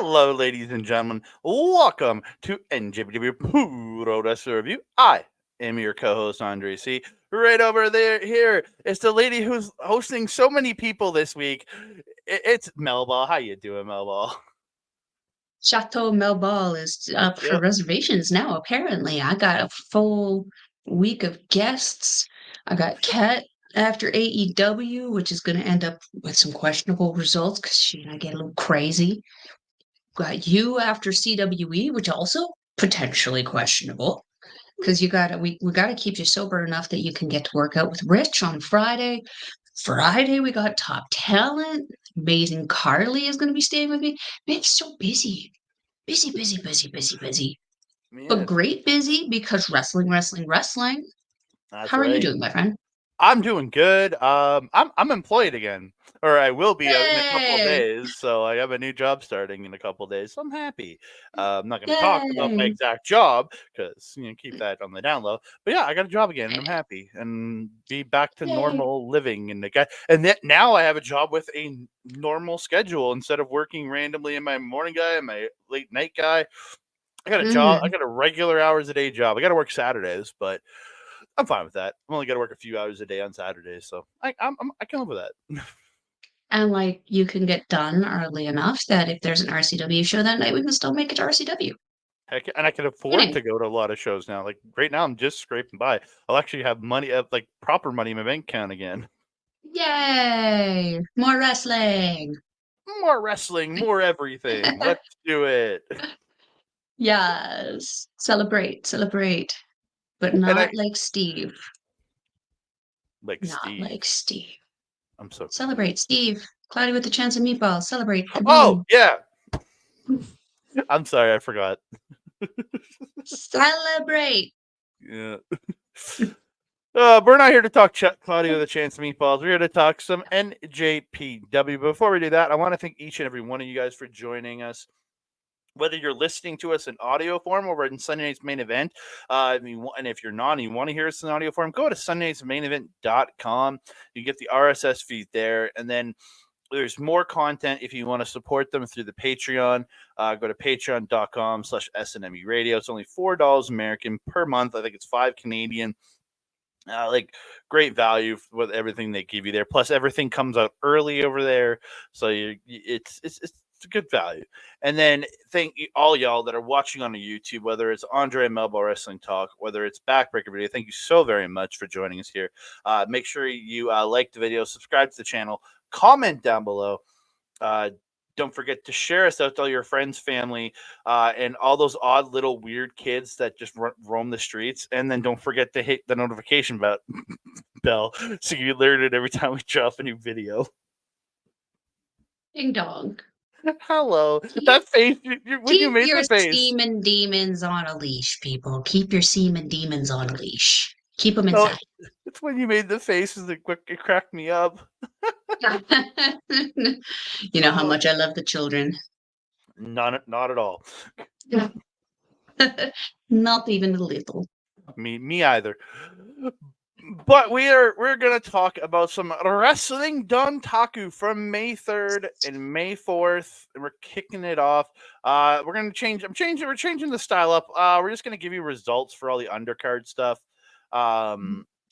Hello, ladies and gentlemen. Welcome to NJPW Puroresu Review. I am your co-host, Andre C. Right over there, here is the lady who's hosting so many people this week. It's Melball. How you doing, Melball? Chateau Melball is up for Yep. reservations now, apparently. I got a full week of guests. I got Kat after AEW, which is going to end up with some questionable results because she and I get a little crazy. Got you after CWE, which also potentially questionable because we gotta keep you sober enough that you can get to work out with Rich on Friday. Friday we got Top Talent. Amazing Carly is going to be staying with me. Man, it's so busy. Busy, busy, busy, busy, busy. But Yes, great busy because wrestling, wrestling, wrestling. that's How are you right. doing, my friend? I'm doing good. I'm employed again, or I will be in a couple of Yay! days. So I have a new job starting in a couple of days. So I'm happy. I'm not going to talk about my Yay! exact job because keep that on the down low. But yeah, I got a job again, and I'm happy and be back to Yay! normal living. And then now I have a job with a normal schedule instead of working randomly in my morning guy and my late night guy. I got a job. I Mm. got a regular hours a day job. I got to work Saturdays, but I'm fine with that. I'm only got to work a few hours a day on Saturdays, so I can live with that. And like you can get done early enough that if there's an RCW show that night, we can still make it to RCW. Heck, and I can afford Winning. to go to a lot of shows now. Like right now, I'm just scraping by. I'll actually have money, like proper money in my bank account again. Yay! More wrestling. More wrestling, more everything. Let's do it. Yes. Celebrate, celebrate. But And I not like Steve. like Not Steve. like Steve. I'm so confused. Celebrate, Steve. Cloudy with a chance of meatballs. Celebrate. Come Oh on. yeah, I'm sorry, I forgot. Celebrate. Yeah. We're not here to talk Claudia with a chance of meatballs. We're here to talk some NJPW. Before we do that, I want to thank each and every one of you guys for joining us. Whether you're listening to us in audio form or in Sunday Night's Main Event, and if you're not and you want to hear us in audio form, go to sundaysmainevent.com. You get the RSS feed there, and then there's more content if you want to support them through the Patreon. Go to patreon.com/SNME radio. It's only $4 American per month. I think it's $5 Canadian. Like great value with everything they give you there. Plus, everything comes out early over there, so it's a good value. And then thank you, all y'all that are watching on the YouTube, whether it's Andre and Melba Wrestling Talk, whether it's Backbreaker Video. Thank you so very much for joining us here. Make sure you like the video, subscribe to the channel, comment down below. Uh, don't forget to share us out to all your friends, family, and all those odd little weird kids that just roam the streets. And then don't forget to hit the notification bell so you learn it every time we drop a new video. Ding dong. Hello, Keep that face when you keep made your the face. semen demons on a leash, people. Keep your semen demons on a leash. Keep them No, inside. it's when you made the faces that it cracked me up. You know how Oh, much I love the children. not at all. Not even a little. Me either. But we're gonna talk about some Wrestling Dontaku from May 3rd and May 4th, and we're kicking it off. We're gonna change. We're changing the style up. We're just gonna give you results for all the undercard stuff.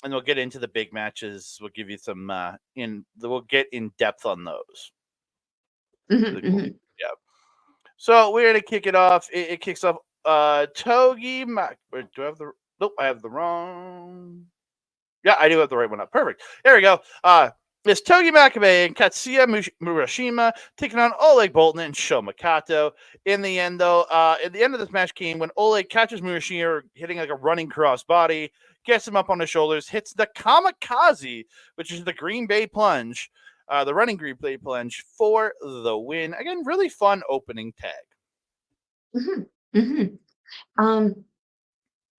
And we'll get into the big matches. We'll give you some we'll get in depth on those. Mhm, Really cool. mhm. Yeah. So we're gonna kick it off. It kicks off. Togi Mac. Wait, do I have the? Nope, I have the wrong. Yeah, I do have the right one up. Perfect. There we go. It's Togi Makabe and Katsuya Murashima taking on Oleg Boltin and Sho Makato. In the end, though, at the end of this match came when Oleg catches Murashima hitting like a running cross body, gets him up on his shoulders, hits the Kamikaze, which is the Green Bay plunge, the running Green Bay plunge for the win. Again, really fun opening tag. Mhm, mhm. Um,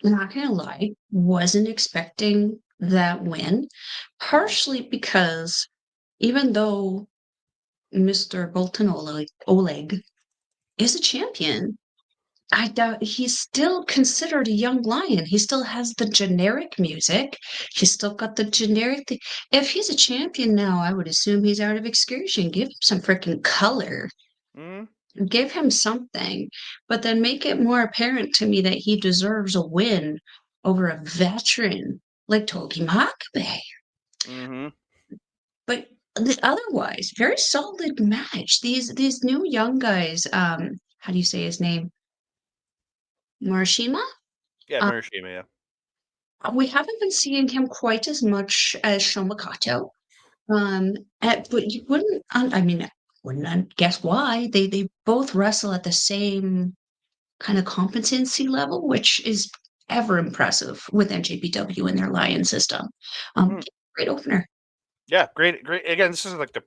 Not gonna lie, wasn't expecting that win, No. partially because even though Mr. Bolton Oleg is a champion, I doubt he's still considered a young lion. He still has the generic music. He's still got the generic thing. If he's a champion now, I would assume he's out of excursion. Give him some freaking color. Mm-hmm. give him something, but then make it more apparent to me that he deserves a win over a veteran like Togi Makabe. Mm-hmm. But otherwise, very solid match. These new young guys, how do you say his name? Morishima? Yeah, Uh, Murashima, yeah. we haven't been seeing him quite as much as Shomakato. But you wouldn't, I mean, wouldn't guess why. They both wrestle at the same kind of competency level, which is ever impressive with NJPW and their Lion system. Mm. Great opener. Yeah, great. Again, this is like the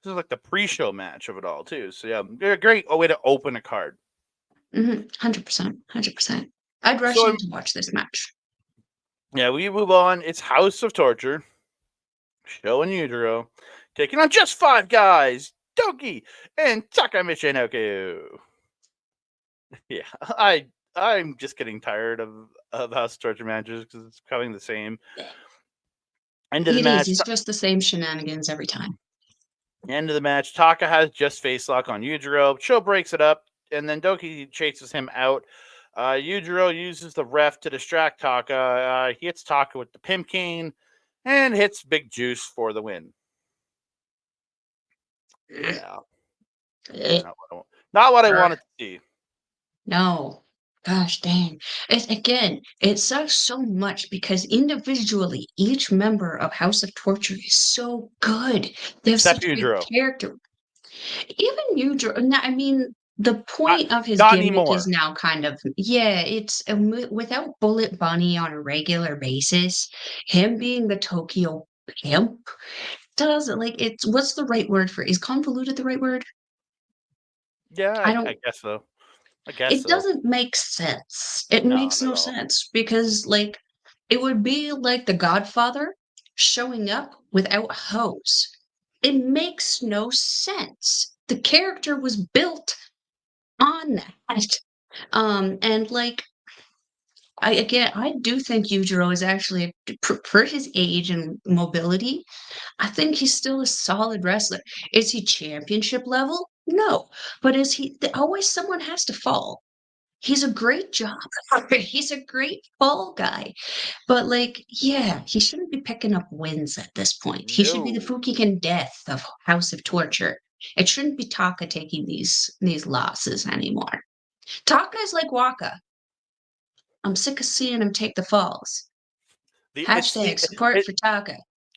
like the pre-show match of it all too. So yeah, great way to open a card. 100%, 100%. I'd rush So in to watch this match. yeah, we move on. It's House of Torture. Sho and Yujiro taking on just 5 guys, Douki and Taka Michinoku. Yeah, I'm just getting tired of House of Torture matches because it's becoming the same. End of the It is. match. It's just the same shenanigans every time. End of the match. Taka has just face lock on Yujiro. Sho breaks it up, and then Douki chases him out. Yujiro uses the ref to distract Taka. He hits Taka with the pimp cane and hits Big Juice for the win. Yeah, Eh, not what I wanted to see. No. Gosh dang. It sucks so much because individually, each member of House of Torture is so good. They have Except such great Yujiro. character. Even you, I mean, the Not, point of his not gimmick is anymore. now kind of, yeah, it's without Bullet Bunny on a regular basis, him being the Tokyo pimp doesn't like it's what's the right word for is convoluted the right word? Yeah, I I don't guess so. I guess it so. doesn't make sense. It No, makes not no at all. sense because like it would be like the Godfather showing up without hose. It makes no sense. The character was built on that. And like I do think Yujiro is actually for his age and mobility. I think he's still a solid wrestler. Is he championship level? No, but is he? Always someone has to fall. He's a great job. He's a great fall guy. But like, yeah, he shouldn't be picking up wins at this point. He should be the No. Fukigen death of House of Torture. It shouldn't be Taka taking these losses anymore. Taka is like Waka. I'm sick of seeing him take the falls. The it's the Hashtag support it, for Taka.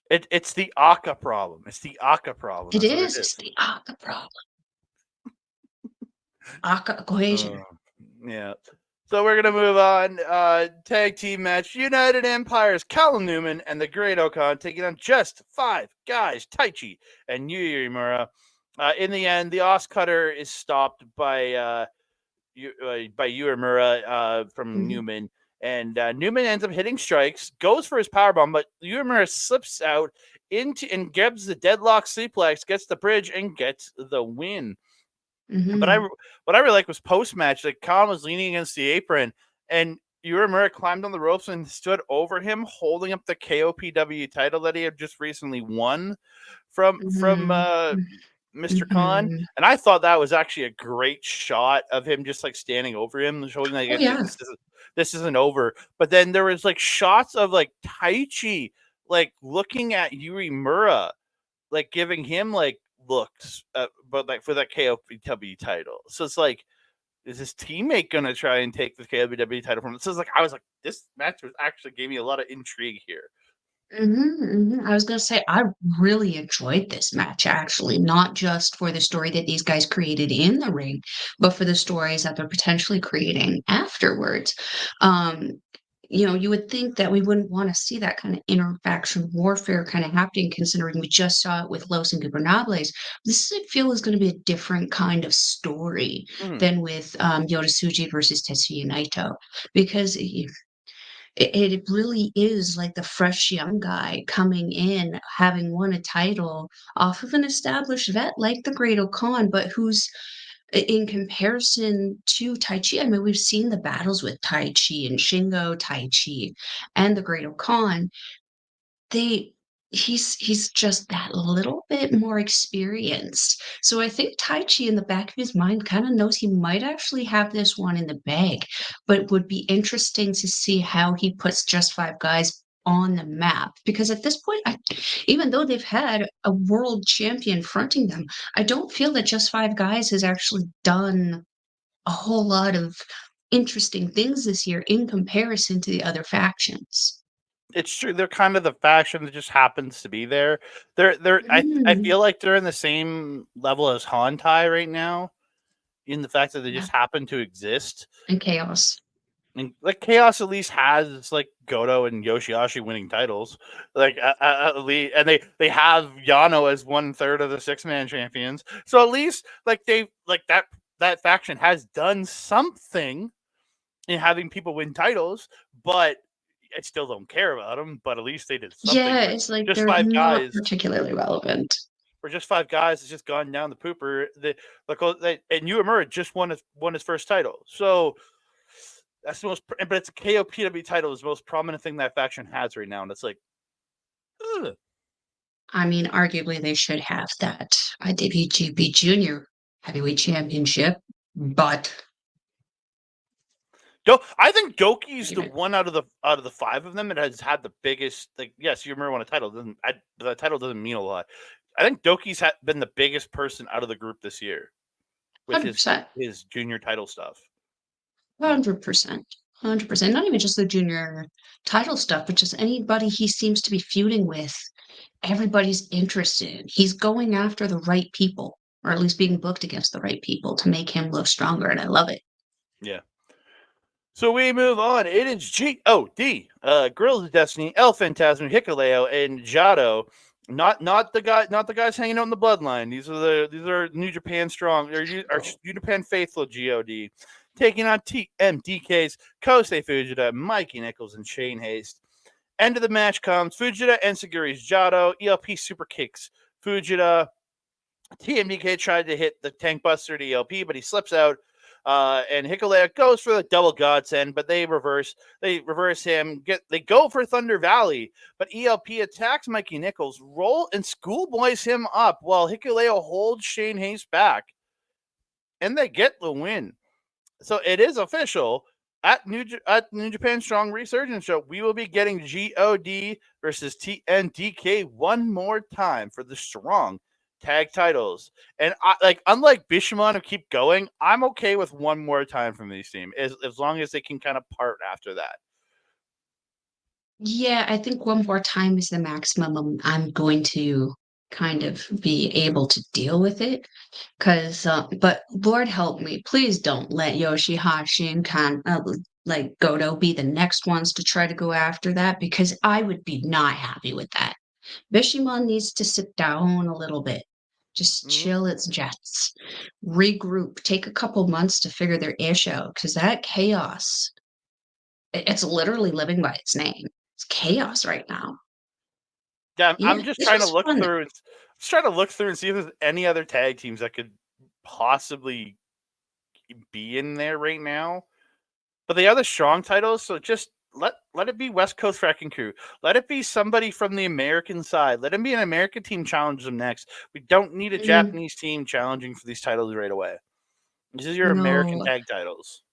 it's the Aka problem. It's the Aka problem. It That's what it is. It's is. the Aka problem. Aka equation. Uh, yeah. So we're gonna move on. Tag team match: United Empires, Callum Newman and the Great Okan taking on just 5 guys, Taichi and Yuya Uemura. In the end, the Os Cutter is stopped by Uemura from Mhm, Newman, and Newman ends up hitting strikes, goes for his powerbomb, but Uemura slips out into and grabs the deadlock suplex, gets the bridge, and gets the win. But mhm. what I really like was post match. Like Colin was leaning against the apron, and Uemura climbed on the ropes and stood over him, holding up the KOPW title that he had just recently won from Mhm, Mr. Khan. mhm. And I thought that was actually a great shot of him just like standing over him, showing like Oh yeah. this isn't over. But then there was like shots of like Taichi like looking at Uemura, like giving him like looks, but like for that KOPW title. So it's like, is his teammate gonna try and take the KOPW title from him? So it's like I was like, this match was actually gave me a lot of intrigue here. I was gonna say I really enjoyed this match actually, not just for the story that these guys created in the ring, but for the stories that they're potentially creating afterwards. Um, you would think that we wouldn't want to see that kind of interfaction warfare kind of happening, considering we just saw it with Los Ingobernables. This I feel is going to be a different kind of story Mm-hmm. than with Yota Tsuji versus Tetsuya Naito, because it really is like the fresh young guy coming in, having won a title off of an established vet like the Great Okan, but who's in comparison to Taichi. I mean, we've seen the battles with Taichi and Shingo, Taichi, and the Great Okan. They he's just that little bit more experienced. So I think Taichi in the back of his mind kind of knows he might actually have this one in the bag, but it would be interesting to see how he puts just five guys on the map because at this point even though they've had a world champion fronting them, I don't feel that just five guys has actually done a whole lot of interesting things this year in comparison to the other factions. It's true. They're kind of the faction that just happens to be there. They're. I Mm, feel like they're in the same level as Hantai right now, in the fact that they yeah, just happen to exist. and chaos. And like Chaos at least has like Goto and Yoshihashi winning titles, like at least, and they have Yano as 1/3 of the 6-man champions. So at least like they like that faction has done something in having people win titles, but I still don't care about them. But at least they did something. Yeah, For it's like just they're five not guys, particularly relevant. for just five guys, it's just gone down the pooper. And Uemura just won his first title. So that's the most, but it's a KOPW title is the most prominent thing that faction has right now, and it's like, ugh. I mean, arguably they should have that IWGP Junior Heavyweight Championship, but I think Doki's the even one out of the five of them that has had the biggest. Like, yes, Uemura won a title. But that title doesn't mean a lot. I think Doki's been the biggest person out of the group this year with 100%, his junior title stuff. 100%, 100%. Not even just the junior title stuff, but just anybody he seems to be feuding with. Everybody's interested. He's going after the right people, or at least being booked against the right people to make him look stronger, and I love it. Yeah. So we move on. It is G-O-D. Girls of Destiny, El Phantasmo, Hikuleo, and Jado. Not the guys hanging out in the bloodline. These are New Japan strong or New Japan faithful God taking on TMDK's Kosei Fujita, Mikey Nicholls, and Shane Haste. End of the match comes Fujita and Seguri's Jado. ELP super kicks Fujita. TMDK tried to hit the tank buster to ELP, but he slips out. And Hikuleo goes for the double godsend, but they reverse him. They go for Thunder Valley, but ELP attacks Mikey Nicholls, roll and schoolboys him up while Hikuleo holds Shane Haste back, and they get the win. So it is official. At New Japan Strong Resurgence Show, we will be getting God versus TNDK one more time for the Strong tag titles. And unlike Bishamon who keep going, I'm okay with one more time from these teams as long as they can kind of part after that. Yeah, I think one more time is the maximum I'm going to kind of be able to deal with it. Because, but Lord help me, please don't let Yoshihashi and like Goto be the next ones to try to go after that because I would be not happy with that. Bishamon needs to sit down a little bit, just Mm-hmm. chill its jets, regroup, take a couple months to figure their ish out because that chaos, it's literally living by its name. It's chaos right now. Yeah, I'm Yeah, just this trying to was look fun. through and see if there's any other tag teams that could possibly be in there right now. But they are the strong titles, so just let it be West Coast Wrecking Crew. Let it be somebody from the American side. Let it be an American team challenge them next. We don't need a Mm, Japanese team challenging for these titles right away. This is your American no, tag titles.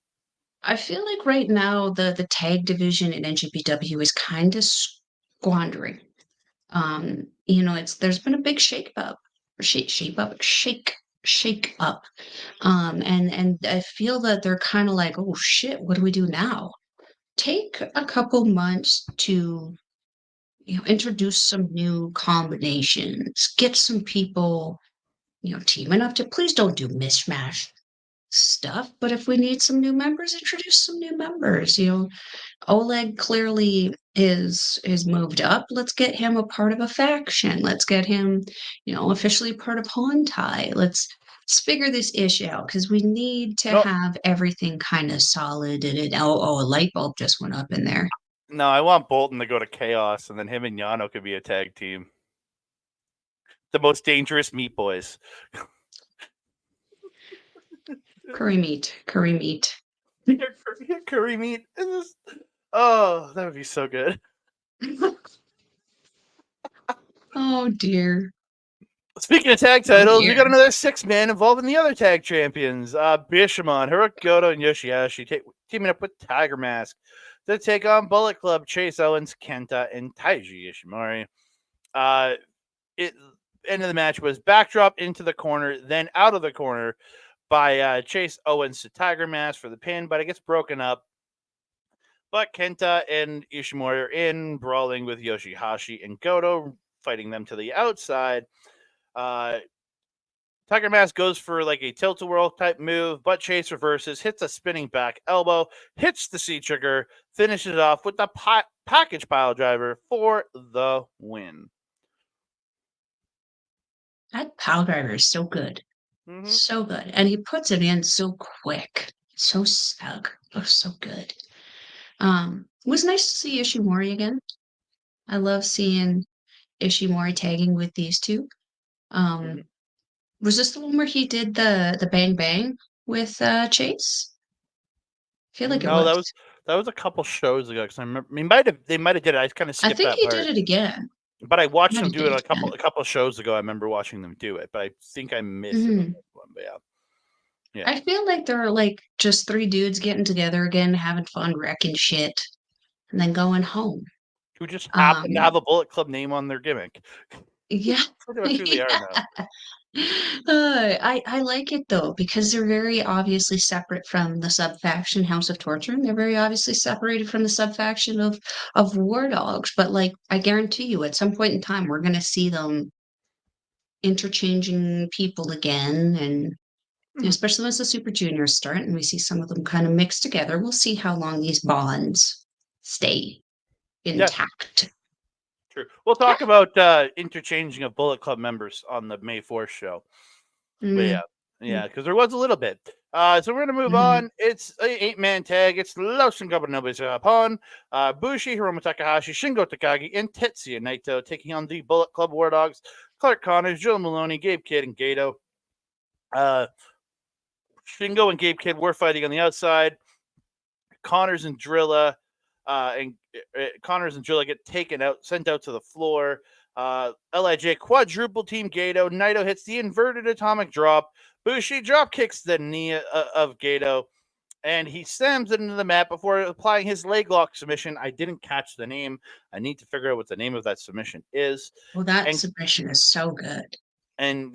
I feel like right now the tag division in NJPW is kind of squandering. It's there's been a big shake up. And I feel that they're kind of like, oh shit, what do we do now? Take a couple months to introduce some new combinations, get some people teaming up to. Please don't do mishmash stuff, but if we need some new members, introduce some new members. Oleg clearly is moved up. Let's get him a part of a faction. Let's get him, officially part of Hontai. Let's figure this issue out because we need to No, have everything kind of solid. And a light bulb just went up in there. no, I want Boltin to go to Chaos, and then him and Yano could be a tag team. The most dangerous Meat Boys. Curry meat, curry meat. Curry meat. Oh, that would be so good. Oh dear. Speaking of tag Oh titles, we dear. got another 6-man involving the other tag champions. Bishamon, Hiroki Goto, and Yoshihashi teaming up with Tiger Mask to take on Bullet Club, Chase Owens, Kenta, and Taiji Ishimori. It end of the match was backdrop into the corner, then out of the corner by Chase Owens to Tiger Mask for the pin, but it gets broken up. But Kenta and Ishimori are in, brawling with Yoshihashi and Goto, fighting them to the outside. Tiger Mask goes for like a tilt-a-whirl type move, but Chase reverses, hits a spinning back elbow, hits the C-trigger, finishes it off with the package pile driver for the win. That pile driver is so good. Mm-hmm. So good. And he puts it in so quick. So snug. Oh, so good. It was nice to see Ishimori again. I love seeing Ishimori tagging with these two. Mm-hmm. Was this the one where he did the bang bang with Chase? I feel like it No, was. that was a couple shows ago. Because I remember, they might have did it. I kind of I skipped think that he part. did it again. But I watched Might them have do did it it again. a couple shows ago. I remember watching them do it, but I think I missed it on Mhm. this one. But yeah. I feel like they're like just three dudes getting together again, having fun, wrecking shit, and then going home. Who just happen to Um, have a Bullet Club name on their gimmick. yeah. Pretty much who they are now. I like it though because they're very obviously separate from the sub faction House of Torture, and they're very obviously separated from the sub faction of War Dogs. But like, I guarantee you, at some point in time, we're gonna see them interchanging people again, and especially once the Super Juniors start and we see some of them kind of mixed together, we'll see how long these bonds stay Yeah, intact. true. We'll talk about interchanging of Bullet Club members on the May 4th show. But Mm, mm, because there was a little bit. So we're gonna move mhm. on. It's an 8-man tag. It's Los Ingobernables Japón, Bushi, Hiromu Takahashi, Shingo Takagi, and Tetsuya Naito taking on the Bullet Club War Dogs, Clark Connors, Joe Maloney, Gabe Kidd, and Gato. Shingo and Gabe Kidd were fighting on the outside. Connors and Drilla, Connors and Drilla get taken out, sent out to the floor. Lij quadruple team Gato. Naito hits the inverted atomic drop. Bushi drop kicks the knee of Gato, and he slams it into the mat before applying his leg lock submission. I didn't catch the name. I need to figure out what the name of that submission is. Well, that And submission is so good.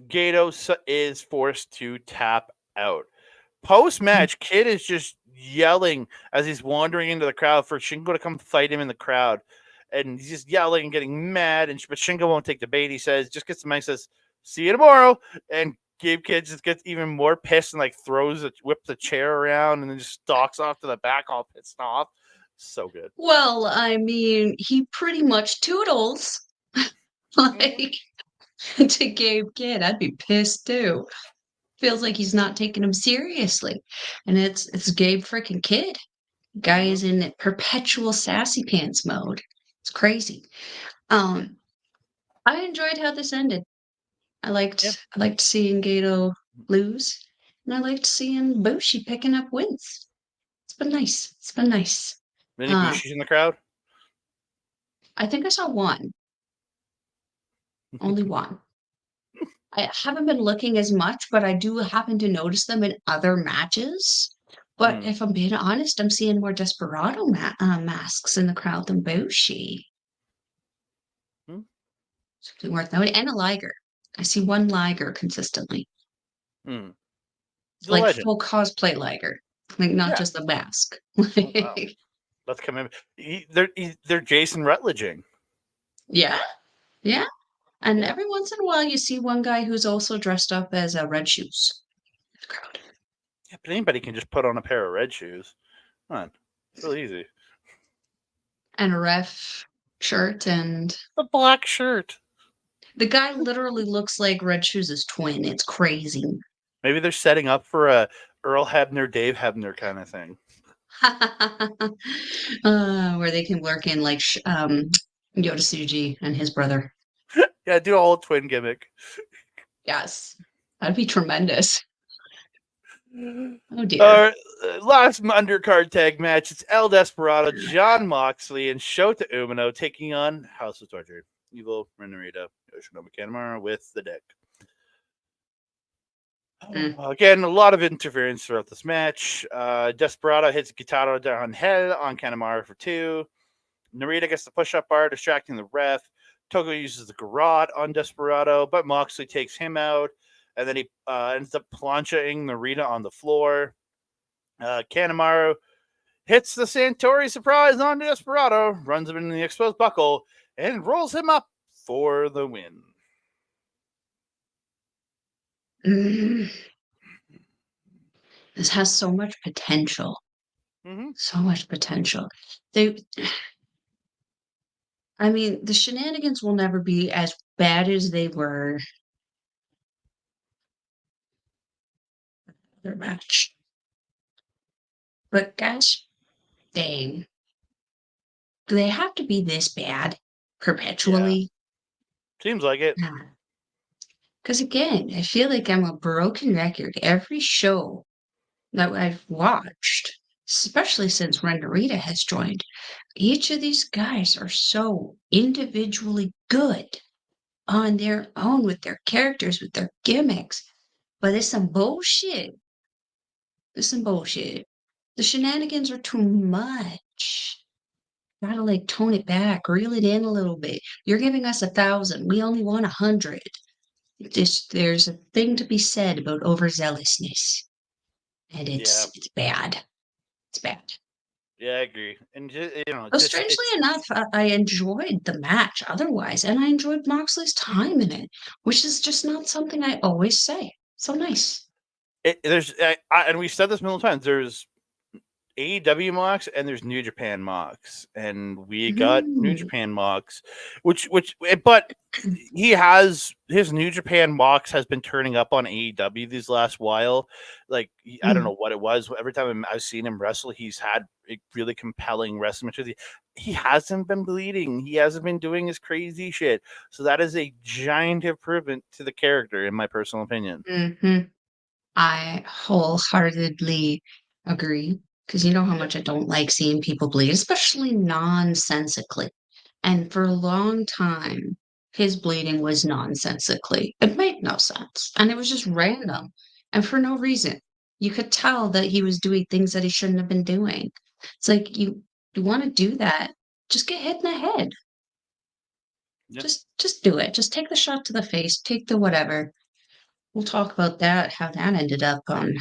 Gato is forced to tap out. Post match, Kid is just yelling as he's wandering into the crowd for Shingo to come fight him in the crowd. And he's just yelling and getting mad. But Shingo won't take the bait. He says, just gets the mic, says, see you tomorrow. And Gabe Kid just gets even more pissed and like whips the chair around and then just stalks off to the back all pissed off. So good. Well, I mean, he pretty much toodles like to Gabe Kidd. I'd be pissed too. Feels like he's not taking him seriously. And it's Gabe freaking Kidd. Guy Mm-hmm. is in perpetual sassy pants mode. It's crazy. Um, I enjoyed how this ended. Yep. I liked seeing Gato lose, and I liked seeing Bushi picking up wins. It's been nice. It's been nice. Any Uh, Bushis in the crowd? I think I saw one, only one. I haven't been looking as much, but I do happen to notice them in other matches. But Mm. if I'm being honest, I'm seeing more Desperado masks in the crowd than Bushi. Mm. Something worth noting. And a Liger. I see one Liger consistently. Mm. It's The like legend. full cosplay Liger. Like not Yeah. just the mask. Oh, wow. Let's come in. They're Jason Rutledging. Yeah. Yeah. And Yeah. every once in a while you see one guy who's also dressed up as Red Shoes in the crowd. Yeah, but anybody can just put on a pair of red shoes. Come on. It's real easy. And a ref shirt, and A black shirt. the guy literally looks like Red Shoes' twin. It's crazy. Maybe they're setting up for a Earl Hebner, Dave Hebner kind of thing. Where they can work in like Yota Tsuji and his brother. Yeah, do a whole twin gimmick. Yes. That'd be tremendous. Oh dear. Our last undercard tag match, it's El Desperado, Jon Moxley, and Shota Umino taking on House of Torture. Evil, Narita, Yoshinobu Kanemaru with the dick. Again, a lot of interference throughout this match. Desperado hits Guitardo down head on Kanemaru for 2. Narita gets the push-up bar, distracting the ref. Togo uses the garrote on Desperado, but Moxley takes him out, and then he ends up planchaing Narita on the floor. Kanemaru hits the Santori surprise on Desperado, runs him into the exposed buckle, and rolls him up for the win. This has so much potential. So much potential. I mean, the shenanigans will never be as bad as they were. Their match. But gosh dang. Do they have to be this bad perpetually? Yeah. Seems like it. Because again, I feel like I'm a broken record. Every show that I've watched, especially since Narita has joined, each of these guys are so individually good on their own with their characters, with their gimmicks. But it's some bullshit. It's some bullshit. The shenanigans are too much. Gotta like tone it back, reel it in a little bit. You're giving us 1,000. We only want 100. There's a thing to be said about overzealousness, and it's bad. It's bad. Yeah, I agree. And But strangely enough, I enjoyed the match otherwise, and I enjoyed Moxley's time in it, which is just not something I always say. So nice. And we've said this many times. There's AEW mocks and there's New Japan mocks, and we got New Japan mocks, but his New Japan mocks has been turning up on AEW these last while. Like I don't know what it was. Every time I've seen him wrestle, he's had really compelling wrestling matches. He hasn't been bleeding. He hasn't been doing his crazy shit. So that is a giant improvement to the character, in my personal opinion. I wholeheartedly agree. Because you know how much I don't like seeing people bleed, especially nonsensically. And for a long time, his bleeding was nonsensically. It made no sense. And it was just random and for no reason. You could tell that he was doing things that he shouldn't have been doing. It's like you want to do that, just get hit in the head. Yeah. Just do it. Just take the shot to the face, take the whatever. We'll talk about that, how that ended up on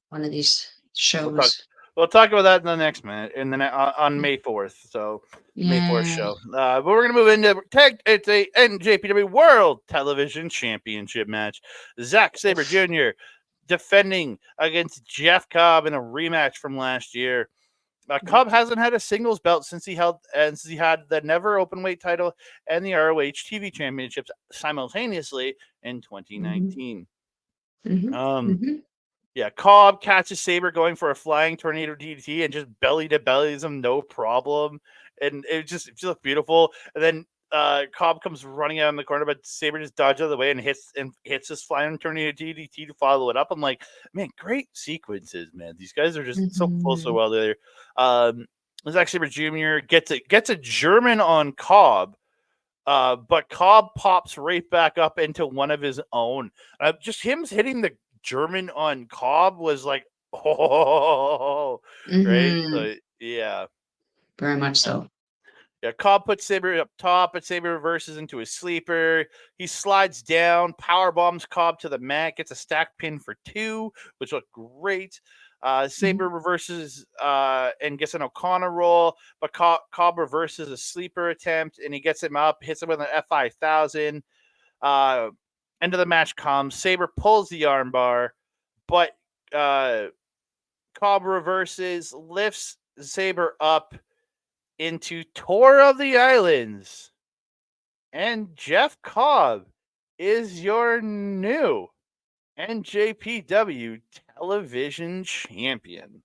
one of these shows. We'll talk about that in the next minute, and then on May 4th. So May 4th show. But we're gonna move into it's a NJPW World Television Championship match. Zack Sabre Jr. defending against Jeff Cobb in a rematch from last year. Cobb hasn't had a singles belt since he had the Never Openweight title and the ROH TV Championships simultaneously in 2019. Yeah, Cobb catches Sabre going for a flying tornado DDT and just belly to bellies him, no problem. And it just looked beautiful. And then Cobb comes running out in the corner, but Sabre just dodges out of the way and hits this flying tornado DDT to follow it up. I'm like, man, great sequences, man. These guys are just so well there. Zack Sabre Jr. gets a German on Cobb. But Cobb pops right back up into one of his own. Just him hitting the German on Cobb was like, right? So, yeah. Very much so. Yeah, Cobb puts Sabre up top, but Sabre reverses into a sleeper. He slides down, power bombs Cobb to the mat, gets a stack pin for 2, which looked great. Sabre reverses and gets an O'Connor roll, but Cobb reverses a sleeper attempt, and he gets him up, hits him with an F5000. End of the match comes. Sabre pulls the armbar, but Cobb reverses, lifts Sabre up into Tour of the Islands. And Jeff Cobb is your new NJPW Television Champion.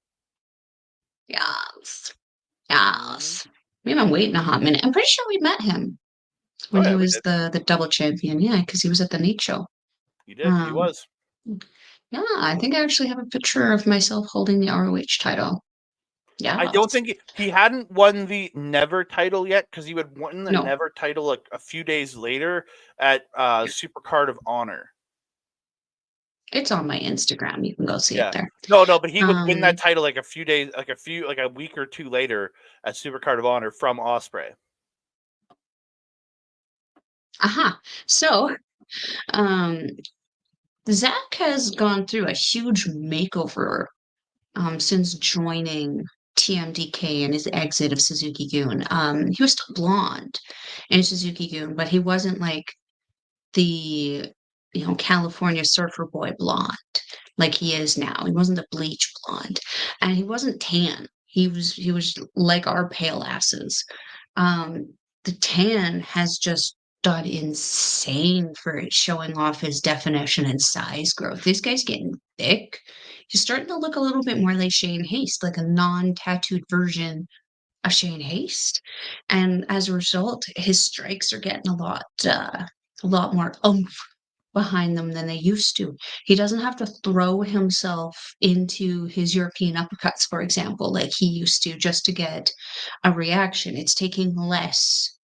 Yes. We've been waiting a hot minute. I'm pretty sure we met him when he was the double champion. Yeah, because he was at the Nate show. He did. He was. Yeah, I think I actually have a picture of myself holding the ROH title. Yeah. I don't think he hadn't won the Never title yet because he would won the No, Never title a few days later at Supercard of Honor. it's on my Instagram. You can go see it Yeah. there. No, but he would win that Um, title like a week or two later at Supercard of Honor from Ospreay. So, um, Zack has gone through a huge makeover since joining TMDK and his exit of Suzuki-gun. He was still blonde in Suzuki-gun, but he wasn't like the California surfer boy blonde like he is now. He wasn't the bleach blonde, and he wasn't tan. He was like our pale asses. The tan has just done insane for it, showing off his definition and size growth. This guy's getting thick. He's starting to look a little bit more like Shane Haste, like a non-tattooed version of Shane Haste. And as a result, his strikes are getting a lot more oomph behind them than they used to. He doesn't have to throw himself into his European uppercuts, for example, like he used to just to get a reaction. It's taking less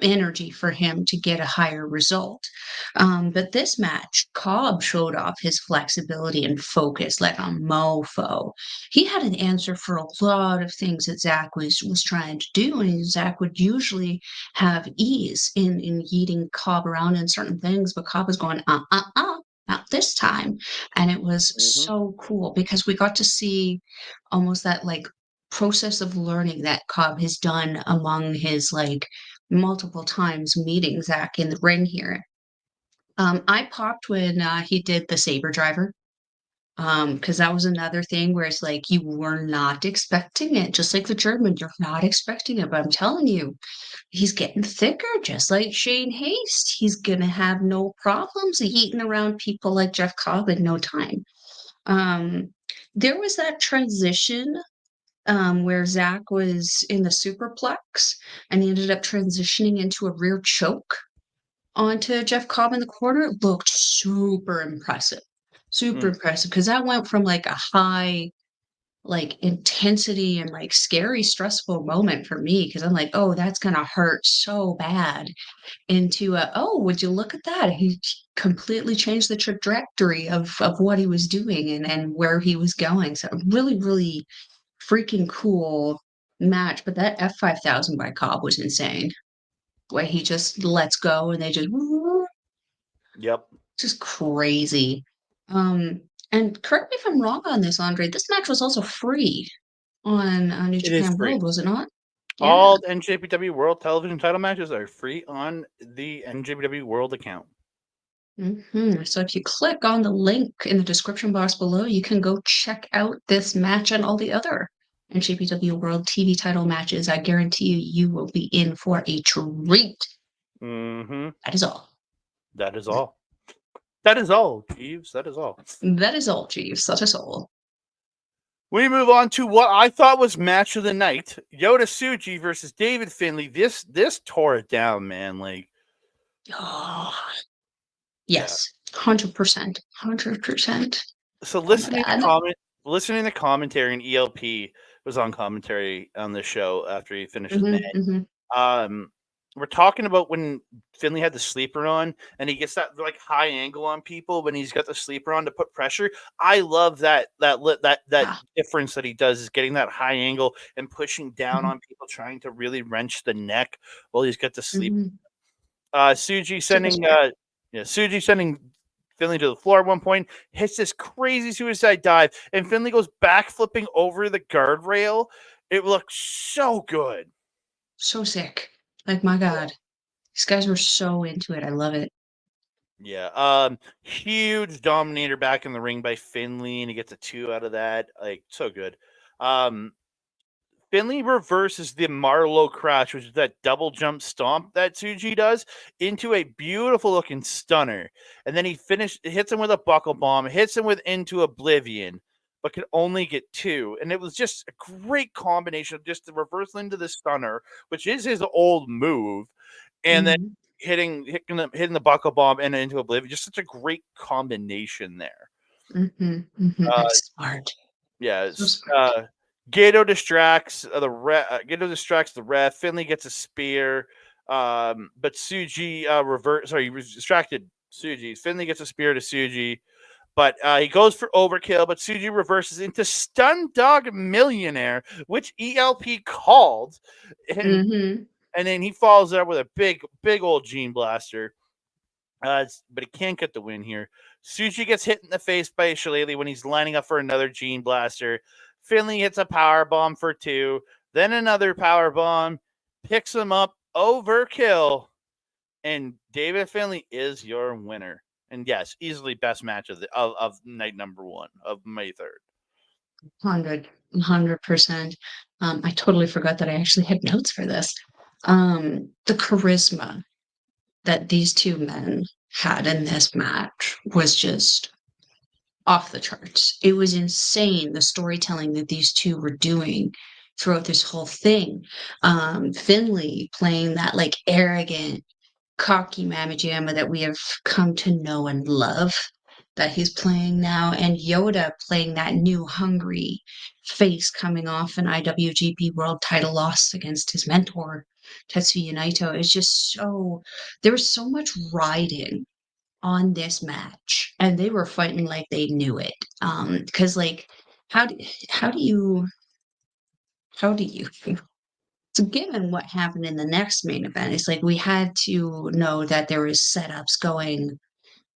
energy for him to get a higher result. But this match, Cobb showed off his flexibility and focus like a mofo. He had an answer for a lot of things that Zack was trying to do, and Zack would usually have ease in yeeting Cobb around in certain things, but Cobb was going, not this time. And it was Mm-hmm. so cool because we got to see almost that like process of learning that Cobb has done among his like multiple times meeting Zack in the ring here. I popped when he did the Sabre driver. Because that was another thing where it's like you were not expecting it, just like the German, you're not expecting it. But I'm telling you, he's getting thicker, just like Shane Haste. He's gonna have no problems eating around people like Jeff Cobb in no time. Um, there was that transition where Zack was in the superplex and he ended up transitioning into a rear choke onto Jeff Cobb in the corner. It looked super impressive. Super Mm. impressive because that went from like a high like intensity and like scary stressful moment for me because I'm like, oh, that's gonna hurt so bad into a, oh, would you look at that? He completely changed the trajectory of what he was doing and where he was going. So really, really freaking cool match. But that F5000 by Cobb was insane. Where he just lets go and they Yep. just crazy. Um, and correct me if I'm wrong on this, Andre. This match was also free on New It is Japan free. World, was it not? Yeah. All NJPW World Television title matches are free on the NJPW World account. So if you click on the link in the description box below, you can go check out this match and all the other NJPW World TV title matches. I guarantee you will be in for a treat. Mm-hmm. That is all. That is all. That is all, Jeeves. That is all. That is all, Jeeves. That is all. We move on to what I thought was match of the night: Yota Tsuji versus David Finlay. This tore it down, man. Like, Oh, yeah. yes, 100%, 100%. So Oh my God. listening to commentary, and ELP was on commentary on the show after he finished with May. Mm-hmm. Um, we're talking about when Finlay had the sleeper on, and he gets that like high angle on people when he's got the sleeper on to put pressure. I love that Yeah. difference that he does is getting that high angle and pushing down Mm-hmm. on people, trying to really wrench the neck while he's got the sleep. Mm-hmm. Tsuji Super sending smart. Tsuji sending Finlay to the floor at one point, hits this crazy suicide dive, and Finlay goes back flipping over the guardrail. It looks so good. So sick. Like, my God. These guys were so into it. I love it. Yeah. Huge dominator back in the ring by Finlay, and he gets a 2 out of that. Like, so good. Um, Finlay reverses the Marlowe crash, which is that double jump stomp that Tsuji does, into a beautiful looking stunner. And then he hits him with a buckle bomb, hits him with Into Oblivion, but can only get 2. And it was just a great combination of just the reversal into the stunner, which is his old move, and then Mm-hmm. hitting the buckle bomb and Into Oblivion. Just such a great combination there. Mm-hmm. Mm-hmm. Uh, It's smart. yeah, So smart. Gato distracts the ref. Gato distracts the ref. Finlay gets a spear, but Tsuji reverse. Sorry, he distracted Tsuji. Finlay gets a spear to Tsuji, but he goes for overkill. But Tsuji reverses into Stun Dog Millionaire, which ELP called, and Mm-hmm. and then he follows it up with a big old Gene Blaster. But he can't get the win here. Tsuji gets hit in the face by Shillelagh when he's lining up for another Gene Blaster. Finlay hits a power bomb for 2, then another power bomb, picks him up, overkill, and David Finlay is your winner. And yes, easily best match of night number 1 of May 3rd. 100%. I totally forgot that I actually had notes for this. The charisma that these two men had in this match was just off the charts. It was insane, the storytelling that these two were doing throughout this whole thing. Finlay playing that like arrogant, cocky Mamma Jamma that we have come to know and love that he's playing now, and Yota playing that new hungry face coming off an IWGP World Title loss against his mentor Tetsuya Naito. It's just so there was so much riding on this match, and they were fighting like they knew it. Because like, how do how do you how do you so given what happened in the next main event, it's like we had to know that there was setups going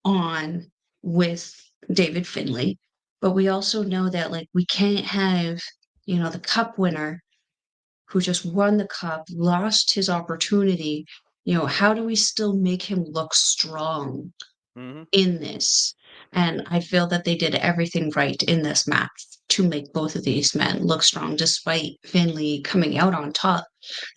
on with David Finlay, but we also know that like we can't have, the cup winner who just won the cup, lost his opportunity. How do we still make him look strong Mm-hmm. in this? And I feel that they did everything right in this match to make both of these men look strong, despite Finlay coming out on top.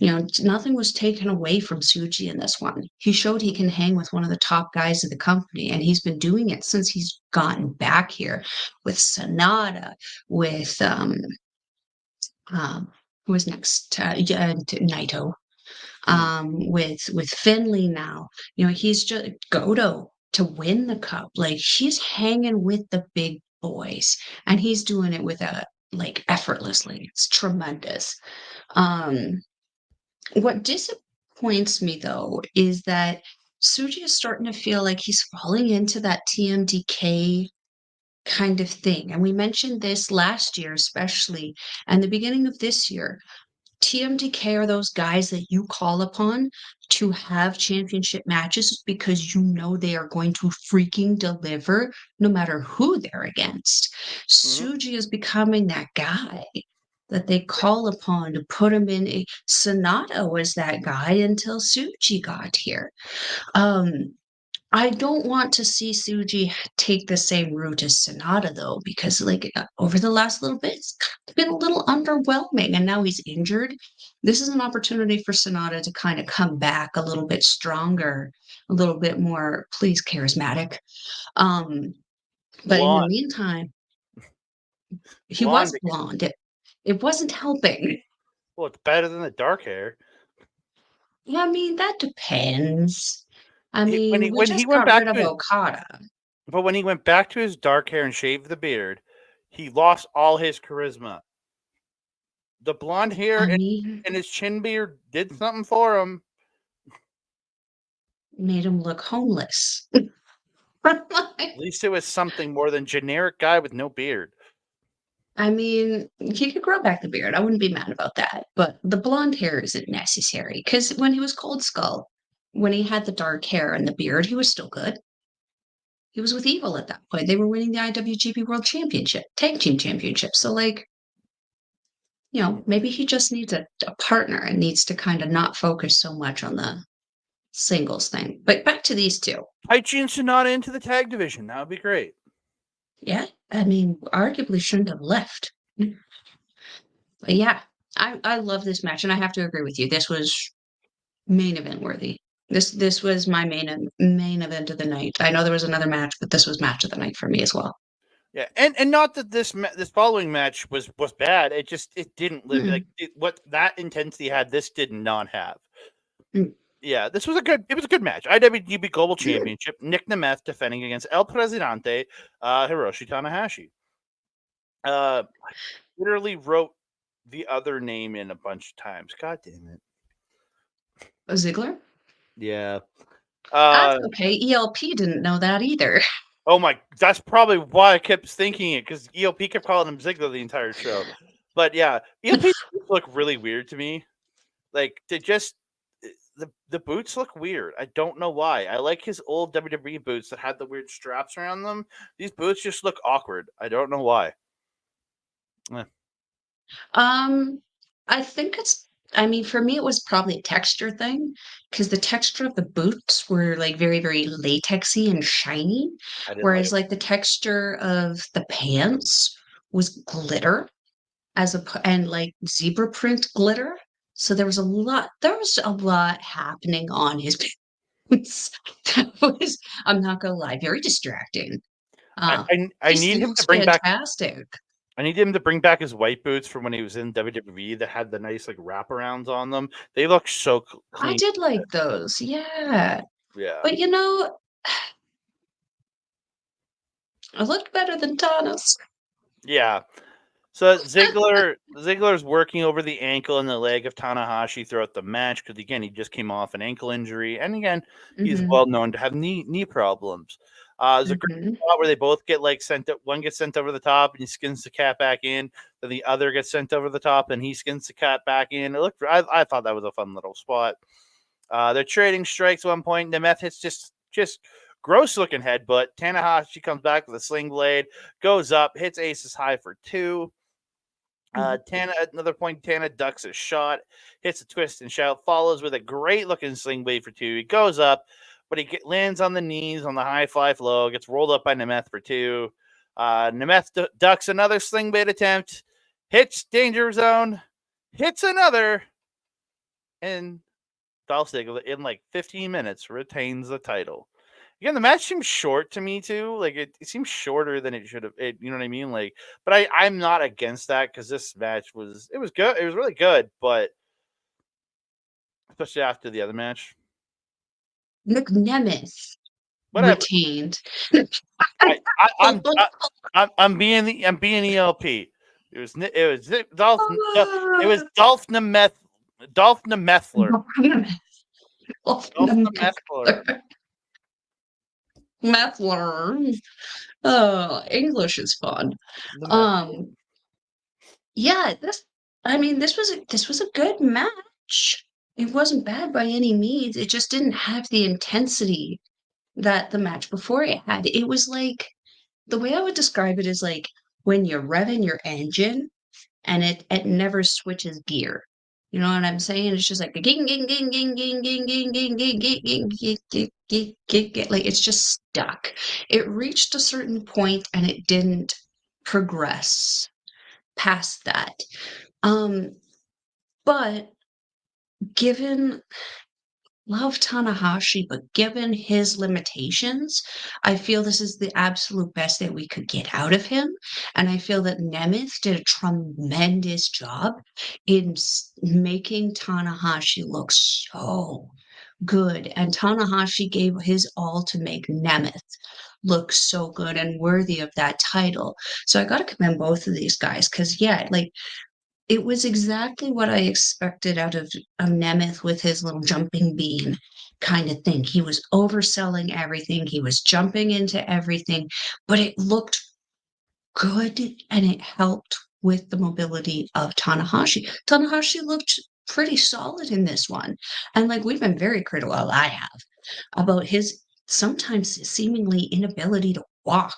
Nothing was taken away from Tsuji in this one. He showed he can hang with one of the top guys of the company, and he's been doing it since he's gotten back here with Sonata, with who was next? Naito. With Finlay now. He's just Goto to win the cup. Like he's hanging with the big boys, and he's doing it with a like effortlessly. It's tremendous. Um, what disappoints me though is that Tsuji is starting to feel like he's falling into that TMDK kind of thing. And we mentioned this last year, especially, and the beginning of this year. TMDK are those guys that you call upon to have championship matches because you know they are going to freaking deliver no matter who they're against. Mm-hmm. Tsuji is becoming that guy that they call upon to put him in a Sonata was that guy until Tsuji got here. Um, I don't want to see Tsuji take the same route as Sonata though, because like over the last little bit, it's been a little underwhelming, and now he's injured. This is an opportunity for Sonata to kind of come back a little bit stronger, a little bit more, please, charismatic. Um, but in the Blonde. meantime, he was Blonde. blonde. It wasn't helping. Well, it's better than the dark hair. Yeah, I mean, that depends. I When mean, he we when he just went got rid back of to his Okada. But when he went back to his dark hair and shaved the beard, he lost all his charisma. The blonde hair I mean, and his chin beard did something for him. made him look homeless. At least it was something more than generic guy with no beard. I mean, he could grow back the beard. I wouldn't be mad about that. But the blonde hair isn't necessary because when he was Cold Skull, when he had the dark hair and the beard, he was still good. He was with Evil at that point. They were winning the IWGP World Championship, Tag Team Championship. So, like, maybe he just needs a partner and needs to kind of not focus so much on the singles thing. But back to these two. Taichi and Sonata into the tag division. That would be great. Yeah, I mean, arguably shouldn't have left. But yeah, I love this match, and I have to agree with you. This was main event worthy. This was my main event of the night. I know there was another match, but this was match of the night for me as well. Yeah, and not that this following match was bad. It didn't live Mm, what that intensity had. This did not have. mm, Yeah, this was a good match. IWGP Global mm. Championship. Nic Nemeth defending against El Presidente, Hiroshi Tanahashi. I literally wrote the other name in a bunch of times. God damn it. Ziggler? Yeah. That's okay. ELP didn't know that either. Oh my, that's probably why I kept thinking it, because ELP kept calling him Ziggler the entire show. But yeah, ELP look really weird to me. Like, they just the boots look weird. I don't know why. I like his old WWE boots that had the weird straps around them. These boots just look awkward. I don't know why. Um, I think I mean, for me, it was probably a texture thing because the texture of the boots were like very, very latexy and shiny, I didn't like whereas it. like the texture of the pants was glitter and like zebra print glitter. So there was a lot happening on his pants. That was, I'm not gonna lie, very distracting. I, Uh, I I just need him to looks bring back. fantastic. I need him to bring back his white boots from when he was in WWE that had the nice like wraparounds on them. They look so I clean. did like those, yeah. Yeah. But I looked better than Tana's. Yeah. So Ziggler's working over the ankle and the leg of Tanahashi throughout the match because again he just came off an ankle injury and again he's Mhm, well known to have knee problems. There's a great mhm. spot where they both get like one gets sent over the top and he skins the cat back in. Then the other gets sent over the top and he skins the cat back in. I thought that was a fun little spot. They're trading strikes at one point. Nemeth hits just gross looking headbutt. Tanahashi comes back with a sling blade, goes up, hits Ace's high for 2. Mhm. Tana, at another point, Tana ducks a shot, hits a twist and shout, follows with a great looking sling blade for 2. He goes up, but lands on the knees on the high fly flow, gets rolled up by Nemeth for 2. Nemeth ducks another sling blade attempt, hits danger zone, hits another, and Dolph Ziggler in like 15 minutes retains the title. Again, the match seems short to me too. Like it seems shorter than it should have. You know what I mean? Like, but I'm not against that because this match was good. It was really good, but especially after the other match, Nic Nemeth whatever. retained. I'm being ELP. It was Dolph Nemeth Dolph Nemethler Dolph Nemethler. Methler. Oh, English is fun. Nemethler. Um, yeah, this was a good match. It wasn't bad by any means. It just didn't have the intensity that the match before it had. It was like the way I would describe it is like when you're revving your engine and it never switches gear. You know what I'm saying? It's just like a ging ging ging ging ging ging ging ging ging ging ging ging ging ging ging, like it's just stuck. It reached a certain point and it didn't progress past that. Um, but given love Tanahashi, but given his limitations, I feel this is the absolute best that we could get out of him. And I feel that Nemeth did a tremendous job in making Tanahashi look so good. And Tanahashi gave his all to make Nemeth look so good and worthy of that title. So I got to commend both of these guys because, yeah, like it was exactly what I expected out of Nemeth with his little jumping bean kind of thing. He was overselling everything. He was jumping into everything, but it looked good and it helped with the mobility of Tanahashi. Tanahashi looked pretty solid in this one. And like we've been very critical, well, I have, about his sometimes seemingly inability to walk,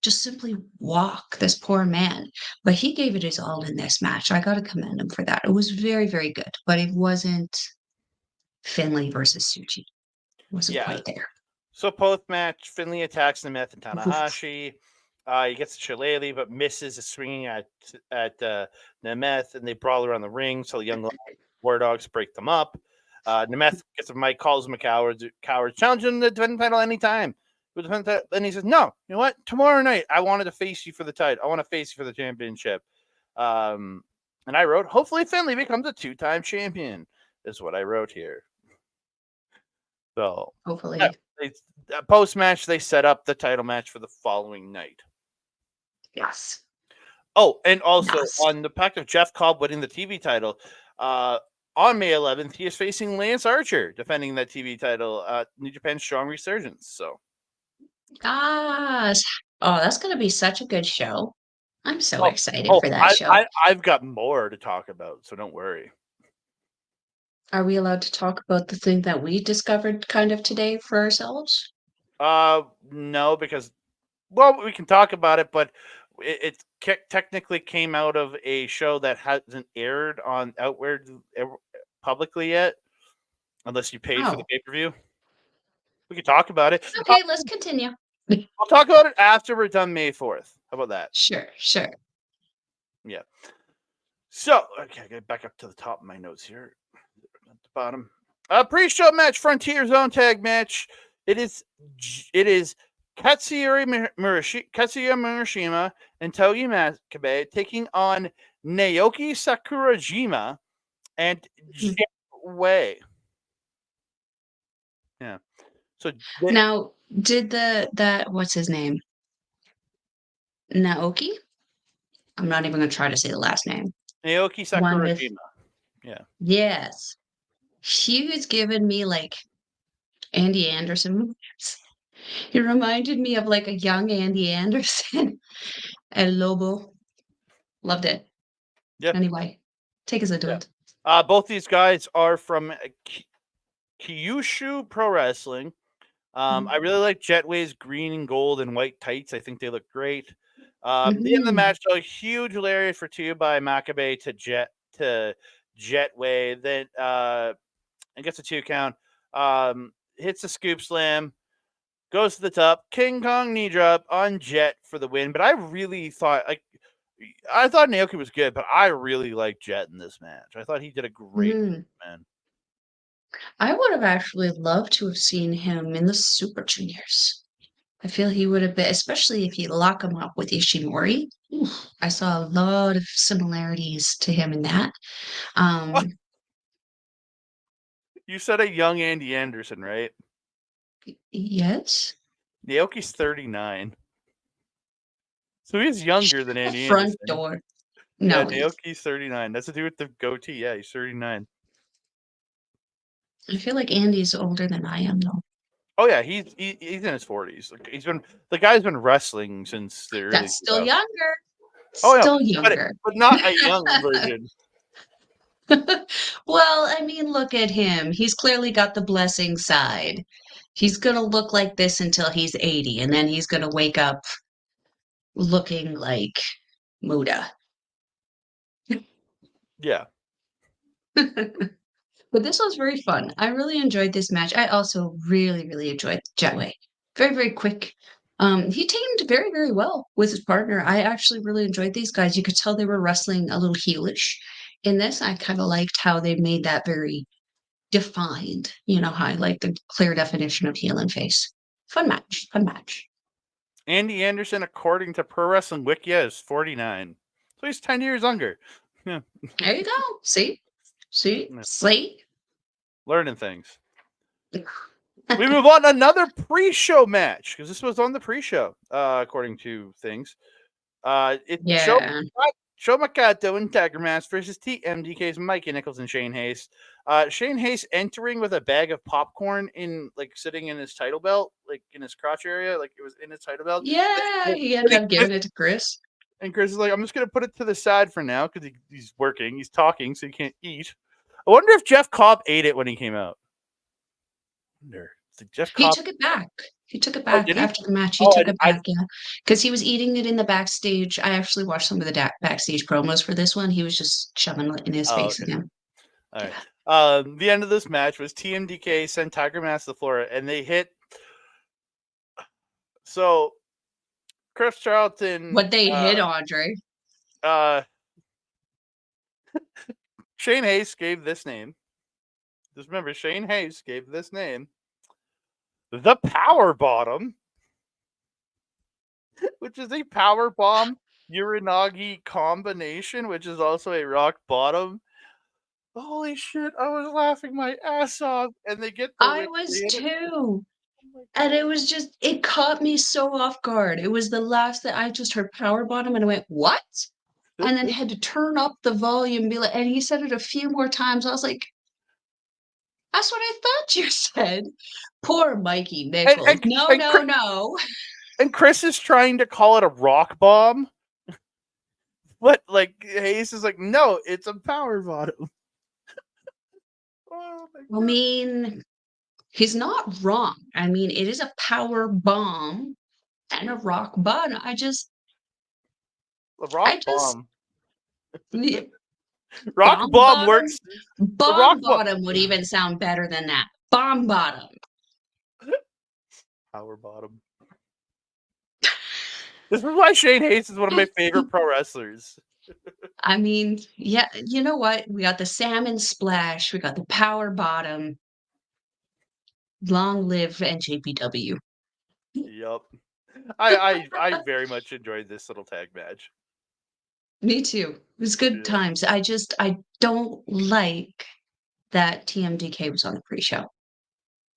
just simply walk, this poor man. But he gave it his all in this match. I got to commend him for that. It was very, very good, but it wasn't Finlay versus Tsuji. It wasn't Yeah. quite there. So post match, Finlay attacks Nemeth and Tanahashi. He gets a shillelagh, but misses a swinging at Nemeth, and they brawl around the ring. So the young War Dogs break them up. Nemeth gets a mic, calls him a coward, challenging him to defend the title anytime. And he says, "No, you know what? Tomorrow night, I wanted to face you for the title. I want to face you for the championship." And I wrote, "Hopefully, Finlay becomes a 2-time champion." Is what I wrote here. So, Hopefully. post match, they set up the title match for the following night. Yes. Oh, and also Yes. on the fact of Jeff Cobb winning the TV title, on May 11th, he is facing Lance Archer, defending that TV title at New Japan Strong Resurgence. So, Gosh. Oh, that's going to be such a good show. I'm so oh, excited for that I, show. I've got more to talk about, so don't worry. Are we allowed to talk about the thing that we discovered kind of today for ourselves? No, because well, we can talk about it, but it technically came out of a show that hasn't aired on outward publicly yet, unless you paid for the Oh, pay-per-view. We can talk about it. okay, let's continue. I'll talk about it after we're done May 4th. How about that? Sure, sure. Yeah. So, okay, I get back up to the top of my notes here. At the bottom. Pre-show match, Frontier Zone tag match. It is Katsuya Murashima and Togi Makabe taking on Naoki Sakurajima and Mhm. Jet Way. Yeah. So Now, did that what's his name? Naoki? I'm not even gonna try to say the last name. Naoki One with Sakurajima. Yeah. yes. He was giving me like Andy Anderson. He reminded me of like a young Andy Anderson. El Lobo. Loved it. Yeah. Anyway, take as a Yeah. dude. Both these guys are from Kyushu Pro Wrestling. I really like Jetway's green and gold and white tights. I think they look great. The end of the Mhm. match, a huge lariat for two by Makabe to Jetway. Then and gets a 2 count. Hits a scoop slam, goes to the top, King Kong knee drop on Jet for the win. But I really thought I thought Naoki was good, but I really liked Jet in this match. I thought he did a great Mhm. man. I would have actually loved to have seen him in the Super Juniors. I feel he would have been, especially if you lock him up with Ishimori. Oof, I saw a lot of similarities to him in that. Um, You said a young Andy Anderson, right? yes, Naoki's 39. So he's younger than the Andy front Anderson. door. Yeah, No, Naoki's 39. That's to do with the goatee. Yeah, he's 39. I feel like Andy's older than I am, though. Oh yeah, he's in his 40s. Like, the guy's been wrestling since the early That's still 2000s. younger. Oh yeah, Still younger. but not a young version. Well, I mean, look at him. He's clearly got the blessing side. He's gonna look like this until he's 80, and then he's gonna wake up looking like Muda. Yeah. But this was very fun. I really enjoyed this match. I also really, really enjoyed Jetway. Very, very quick. He teamed very, very well with his partner. I actually really enjoyed these guys. You could tell they were wrestling a little heelish in this. I kind of liked how they made that very defined. You know, how I like the clear definition of heel and face. Fun match. Fun match. Andy Anderson, according to Pro Wrestling Wikia, is 49. So he's 10 years younger. Yeah. There you go. See? See? Yeah. See? Learning things. We move on to another pre-show match because this was on the pre-show, according to things. It's Yeah. Sho Makato and Tiger Mask versus TMDK's Mikey, Nicholls, and Shane Haste. Shane Haste entering with a bag of popcorn sitting in his title belt, like in his crotch area, like it was in his title belt. Yeah. He ended up giving it to Chris. And Chris is like, I'm just gonna put it to the side for now because he's working, he's talking, so he can't eat. I wonder if Jeff Cobb ate it when he came out. Jeff He Cobb. took it back. He took it Oh, back did he? after the match. He Oh, took it back, yeah, because he was eating it in the backstage. I actually watched some of the backstage promos for this one. He was just shoving it in his oh, face okay. again. All right. Yeah. The end of this match was TMDK sent Tiger Mask to the floor, and they hit. So Chris Charlton, What they hit, Andre. uh, Shane Hayes gave this name. Just remember, Shane Hayes gave this name the Power Bottom, which is a power bomb Uranagi combination, which is also a rock bottom. Holy shit! I was laughing my ass off, and they get the I win. was They hit it. too. Oh And it was it caught me so off guard. It was the last that I just heard power bottom and I went, what? and then had to turn up the volume. And he said it a few more times. I was like, that's what I thought you said. Poor Mikey Nicholls. No. And Chris is trying to call it a rock bomb. But like Haste is like, no, it's a power bottom. I mean, he's not wrong. I mean, it is a power bomb and a rock bottom. A rock bomb. Rock bomb works. Bomb bottom would even sound better than that. Bomb bottom. Power bottom. This is why Shane Haste is one of my favorite pro wrestlers. I mean, yeah, you know what? We got the salmon splash. We got the power bottom. Long live NJPW. Yep. I very much enjoyed this little tag match. Me too. It was good times. I don't like that TMDK was on the pre-show.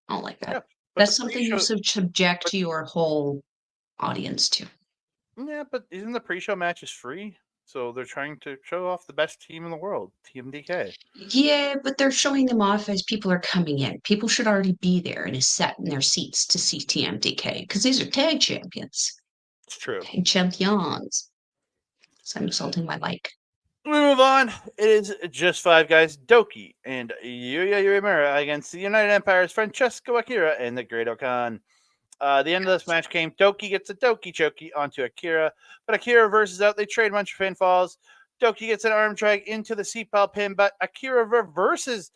I don't like that. Yeah, that's something you subject your whole audience to. Yeah, but isn't the pre-show matches free? So they're trying to show off the best team in the world, TMDK. Yeah, but they're showing them off as people are coming in. People should already be there and is set in their seats to see TMDK because these are tag champions. It's true. Tag champions. So I'm insulting my mic. We move on. It is just 5 guys, Douki and Yuya Uemura against the United Empire's Francesco Akira and the Great Okan. The end of this match came. Douki gets a Douki chokey onto Akira, but Akira reverses out. They trade a bunch of pinfalls. Douki gets an arm drag into the seatbelt pin, but Akira reverses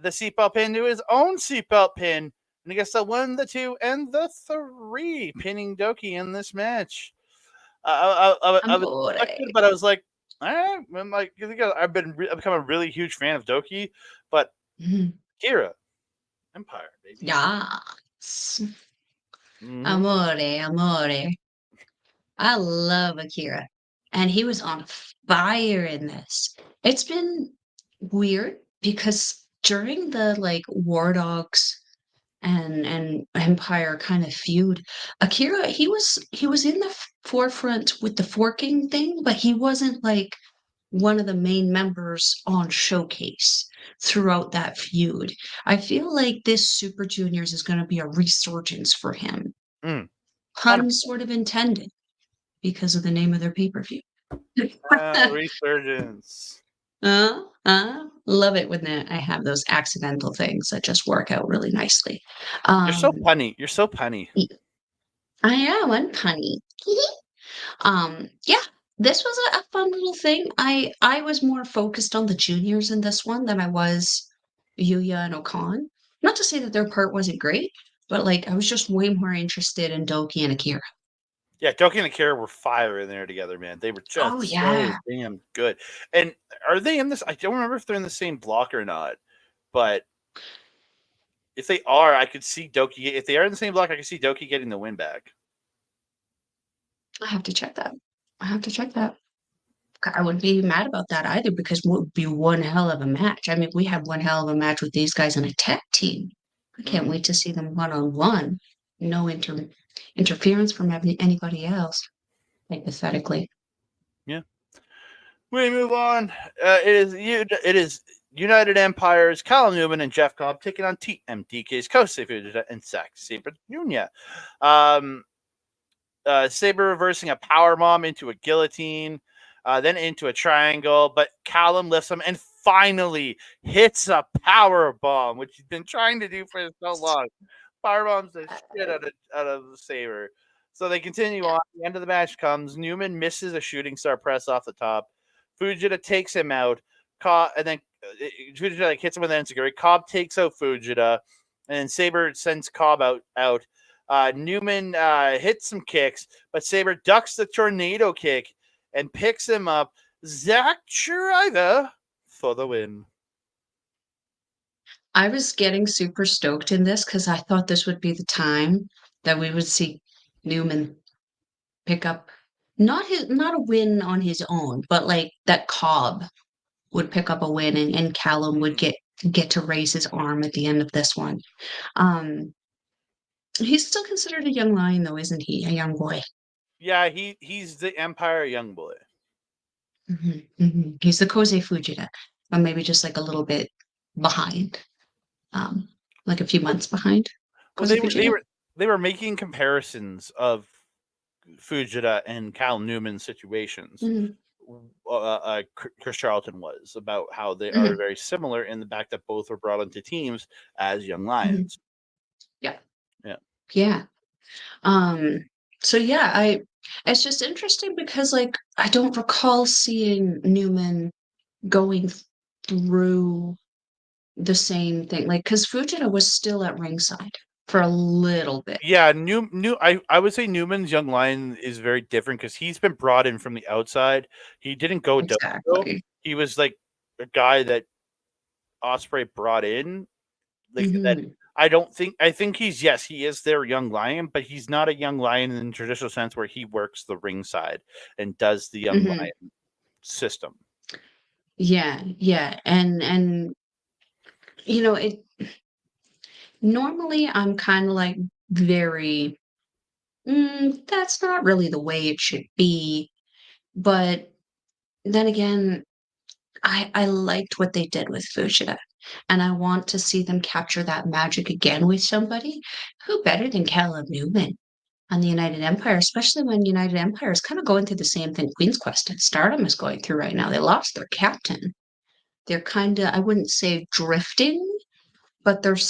the seatbelt pin to his own seatbelt pin, and he gets the 1, the 2, and the 3, pinning Douki in this match. I was affected, but I was like, all right. I'm like, I've become a really huge fan of Douki, but Akira, Empire, baby. Yes. Amore. I love Akira. And he was on fire in this. It's been weird because during the War Dogs and Empire kind of feud, Akira, he was in the forefront with the forking thing, but he wasn't one of the main members on Showcase throughout that feud. I feel like this Super Juniors is going to be a resurgence for him. Pun sort of intended because of the name of their pay-per-view. Resurgence. Love it when I have those accidental things that just work out really nicely. You're so punny. You're so punny. I am. I'm punny. Yeah, this was a fun little thing. I was more focused on the juniors in this one than I was Yuya and Okan. Not to say that their part wasn't great, but I was just way more interested in Douki and Akira. Yeah, Douki and Akira were fire in there together, man. They were just so damn good. And are they in this? I don't remember if they're in the same block or not, but if they are, I could see Douki. If they are in the same block, I could see Douki getting the win back. I have to check that. I wouldn't be mad about that either because it would be one hell of a match. I mean, we had one hell of a match with these guys in a tag team. I can't wait to see them one-on-one. No interference from anybody else, hypothetically. Yeah. We move on. It is United Empire's Kyle Newman and Jeff Cobb taking on TMDK's Kosei Fujita and Zack Sabre Jr. Sabre reversing a powerbomb into a guillotine, then into a triangle, but Callum lifts him and finally hits a powerbomb, which he's been trying to do for so long. Powerbombs the shit out of Sabre. So they continue on. The end of the match comes. Newman misses a shooting star press off the top. Fujita takes him out. And then Fujita hits him with an enziguri. Cobb takes out Fujita. And then Sabre sends Cobb out. Newman hits some kicks, but Sabre ducks the tornado kick and picks him up. Zack Driver for the win. I was getting super stoked in this because I thought this would be the time that we would see Newman pick up not a win on his own, but that Cobb would pick up a win and Callum would get to raise his arm at the end of this one. He's still considered a young lion though, isn't he? A young boy. Yeah, he's the Empire young boy. He's the Kosei Fujita, or maybe just like a little bit behind, like a few months behind. Well, Kosei Fujita. they were making comparisons of Fujita and Cal Newman situations. Mhm, Chris Charlton was about how they are mhm, very similar in the fact that both were brought into teams as young mhm. lions. Yeah, Yeah. yeah. Um, so yeah, it's just interesting because like I don't recall seeing Newman going through the same thing. Like, because Fujita was still at ringside for a little bit. Yeah, I would say Newman's young lion is very different because he's been brought in from the outside. He didn't go dojo. Exactly. He was like a guy that Osprey brought in. Like that, Hmm. I think he is their young lion, but he's not a young lion in the traditional sense where he works the ringside and does the young Hmm. lion system. Yeah, yeah. And you know, it normally I'm kind of like very that's not really the way it should be. But then again, I liked what they did with Fujita. And I want to see them capture that magic again with somebody. Who better than Caleb Newman on the United Empire, especially when United Empire is kind of going through the same thing Queen's Quest and Stardom is going through right now. They lost their captain. They're kind of, I wouldn't say drifting, but there's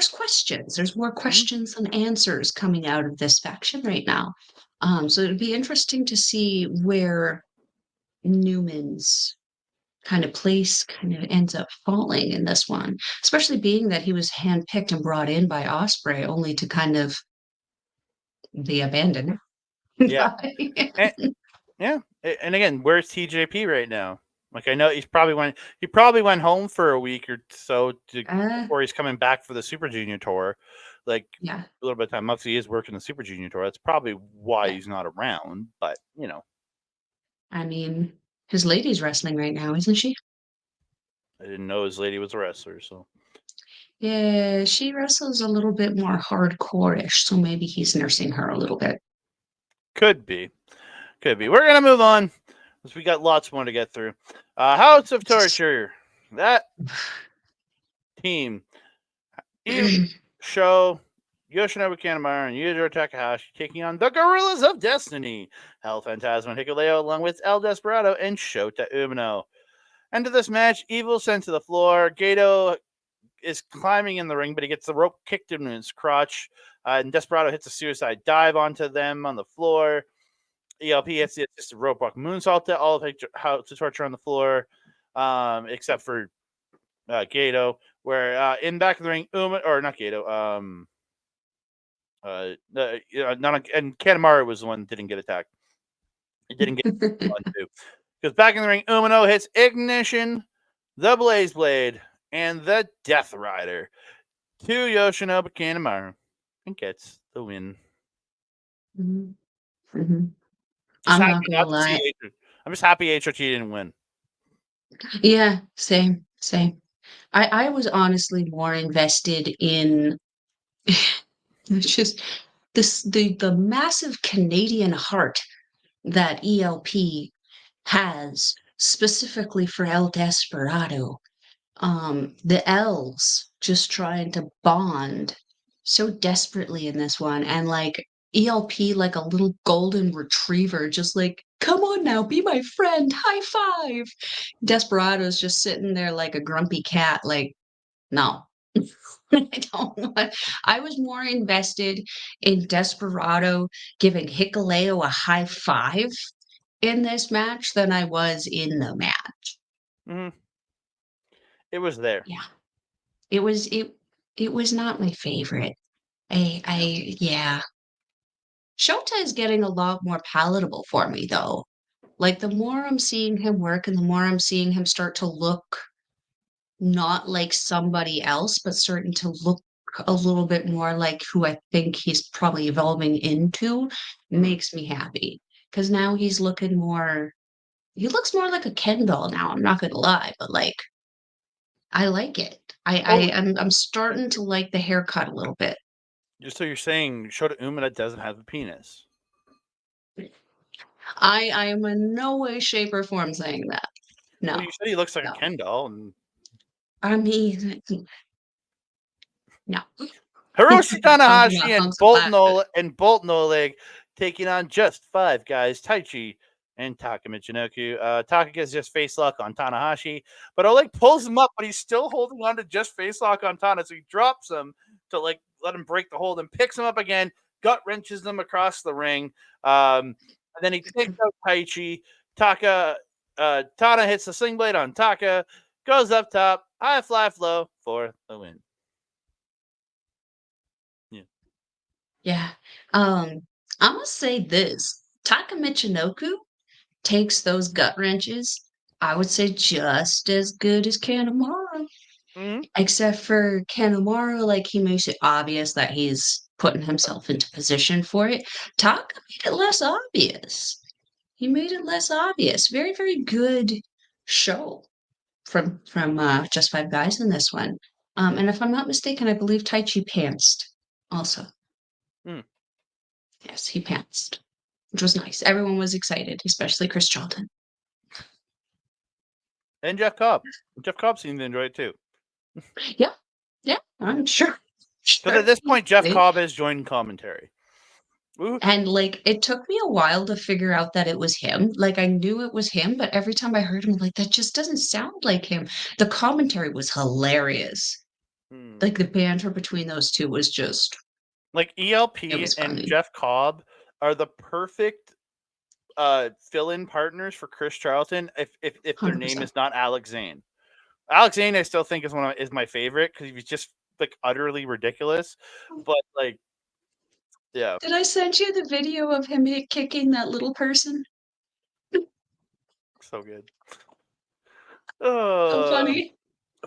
questions. There's more Mhm. questions than answers coming out of this faction right now. So it'd be interesting to see where Newman's kind of place kind of ends up falling in this one, especially being that he was handpicked and brought in by Osprey only to kind of be abandoned. Yeah, and, yeah, and again, where's TJP right now? Like I know he probably went home for a week or so uh, before he's coming back for the Super Junior tour. Like yeah, a little bit of time. Obviously, he is working the Super Junior tour. That's probably why yeah. he's not around. But I mean, his lady's wrestling right now, isn't she? I didn't know his lady was a wrestler, so Yeah, she wrestles a little bit more hardcore-ish, so maybe he's nursing her a little bit. could be. Could be. We're gonna move on because we got lots more to get through. House of Just Torture. That team. Evil Show. Yoshinobu Kanemaru and Yujiro Takahashi taking on the Gorillas of Destiny. Hell Phantasmo and Hikuleo along with El Desperado and Shota Umino. Into this match, Evil sent to the floor. Gato is climbing in the ring, but he gets the rope kicked in his crotch. And Desperado hits a suicide dive onto them on the floor. ELP hits just a rope walk moonsault to all of House of Torture on the floor, except for Gato, where in back of the ring, or not Gato, and Kanemaru was the one that didn't get attacked. He didn't get one too. Because back in the ring, Umino hits Ignition, the Blaze Blade, and the Death Rider to Yoshinobu Kanemaru and gets the win. Mhm, mhm. Just I'm happy not gonna not to see lie. I'm just happy HOT didn't win. Yeah, same, same. I was honestly more invested in it's just the massive Canadian heart that ELP has specifically for El Desperado. The L's just trying to bond so desperately in this one, and like ELP like a little golden retriever, just like, come on now, be my friend, high five. Desperado's just sitting there like a grumpy cat, like, no. I don't want. I was more invested in Desperado giving Hikuleo a high five in this match than I was in the match. Mm-hmm. It was there. Yeah. It was not my favorite. Yeah. Yeah. Shota is getting a lot more palatable for me though. Like the more I'm seeing him work and the more I'm seeing him start to look not like somebody else, but starting to look a little bit more like who I think he's probably evolving into, Mm-hmm. makes me happy. Because now he looks more like a Ken doll now, I'm not gonna lie, but like I like it. Oh, I'm starting to like the haircut a little bit. so you're saying Shota Umino doesn't have a penis? I am in no way, shape, or form saying that. No. Well, you said he looks like No. a Ken doll, and I mean, no. Hiroshi Talking about Tanahashi and hunks of plastic. Boltin Oleg taking on just 5 guys, Taichi and Taka Michinoku. Taka gets just face lock on Tanahashi, but Oleg pulls him up, but he's still holding on to just face lock on Tana, so he drops him to like let him break the hold and picks him up again, gut wrenches them across the ring. And then he takes out Taichi. Tana hits the sling blade on Taka, goes up top, high fly flow for the win. Yeah. I'm gonna say this. Taka Michinoku takes those gut wrenches, I would say just as good as Kanemaru. Mm-hmm. Except for Kanemaru, like he makes it obvious that he's putting himself into position for it. Taka made it less obvious. He made it less obvious. Very, very good show from Just Five Guys in this one. And if I'm not mistaken, I believe Taichi pantsed also. Mm. Yes, he pantsed, which was nice. Everyone was excited, especially Chris Charlton. And Jeff Cobb. Jeff Cobb seemed to enjoy it too. Yeah, yeah, I'm sure. Because at this point, Jeff They- Cobb has joined commentary. Ooh. And like it took me a while to figure out that it was him. Like I knew it was him, but every time I heard him, like that just doesn't sound like him. The commentary was hilarious. Like the banter between those two was just like it ELP was and funny. Jeff Cobb are the perfect fill-in partners for Chris Charlton if their name 100%. is not Alex Zane. Alex Zane I still think is my favorite because he was just like utterly ridiculous. But like yeah. Did I send you the video of him kicking that little person? So good. So funny.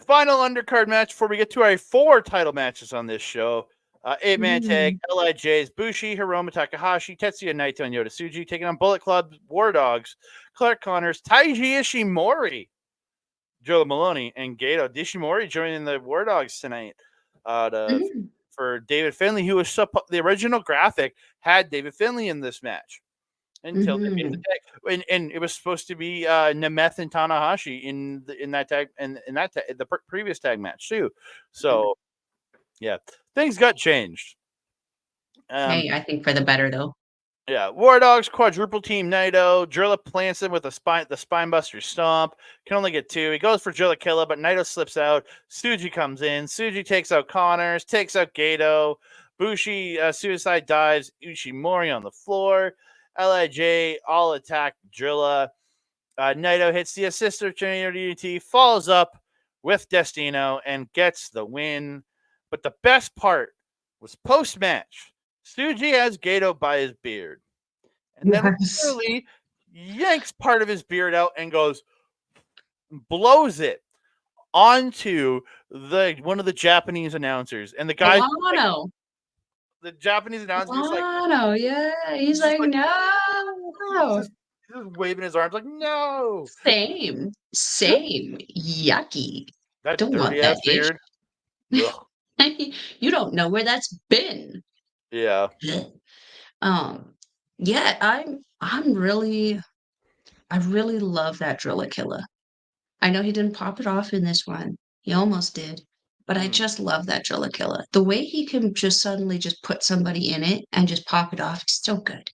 Final undercard match before we get to our 4 title matches on this show. 8-man tag, LIJ's Bushi, Hiromu Takahashi, Tetsuya Naito, and Yota Tsuji taking on Bullet Club, War Dogs, Clark Connors, Taiji Ishimori, Joe Maloney, and Gato. Ishimori joining the War Dogs tonight for David Finlay, who was the original graphic had David Finlay in this match until they made the tag, and it was supposed to be Nemeth and Tanahashi in that tag and in that the previous tag match too. So yeah, things got changed. Hey, I think for the better though. Yeah, War Dogs quadruple team Naito. Drilla plants him with the spinebuster stomp. Can only get 2. He goes for Drilla Killa, but Naito slips out. Tsuji comes in. Tsuji takes out Connors, takes out Gato. Bushi suicide dives Ishimori on the floor. LIJ all attack Drilla. Naito hits the sister Tornado DDT, follows up with Destino, and gets the win. But the best part was post-match. Tsuji has Gato by his beard. And then literally yanks part of his beard out and blows it onto one of the Japanese announcers. And the guy, the Japanese announcer, is like, yeah, he's like, no. He's just waving his arms like, no. Same. Yucky. That Don't want dirty that ass beard. You don't know where that's been. Yeah. Yeah, I'm really I really love that Drilla Killa. I know he didn't pop it off in this one. He almost did. But I just love that Drilla Killa. The way he can just suddenly just put somebody in it and just pop it off is so good.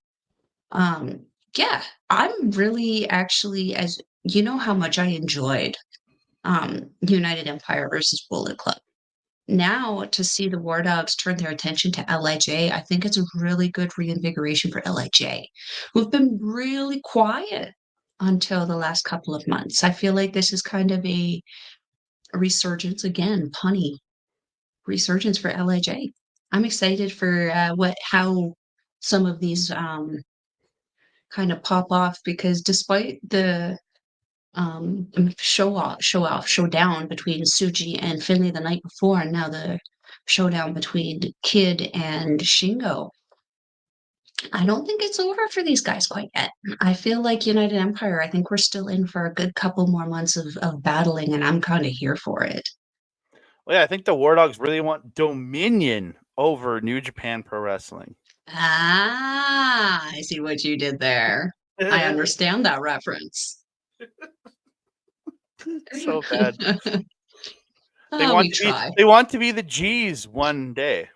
Yeah, I'm really actually, as you know how much I enjoyed United Empire versus Bullet Club. Now to see the War Dogs turn their attention to LIJ, I think it's a really good reinvigoration for LIJ, who've been really quiet until the last couple of months. I feel like this is kind of a resurgence again, punny resurgence for LIJ. I'm excited for how some of these kind of pop off because despite the showdown between Tsuji and Finlay the night before, and now the showdown between Kid and Shingo. I don't think it's over for these guys quite yet. I feel like United Empire, I think we're still in for a good couple more months of battling, and I'm kind of here for it. Well, yeah, I think the War Dogs really want dominion over New Japan Pro Wrestling. Ah, I see what you did there. I understand that reference. So bad. They Oh, want we to be. try. They want to be the G's one day.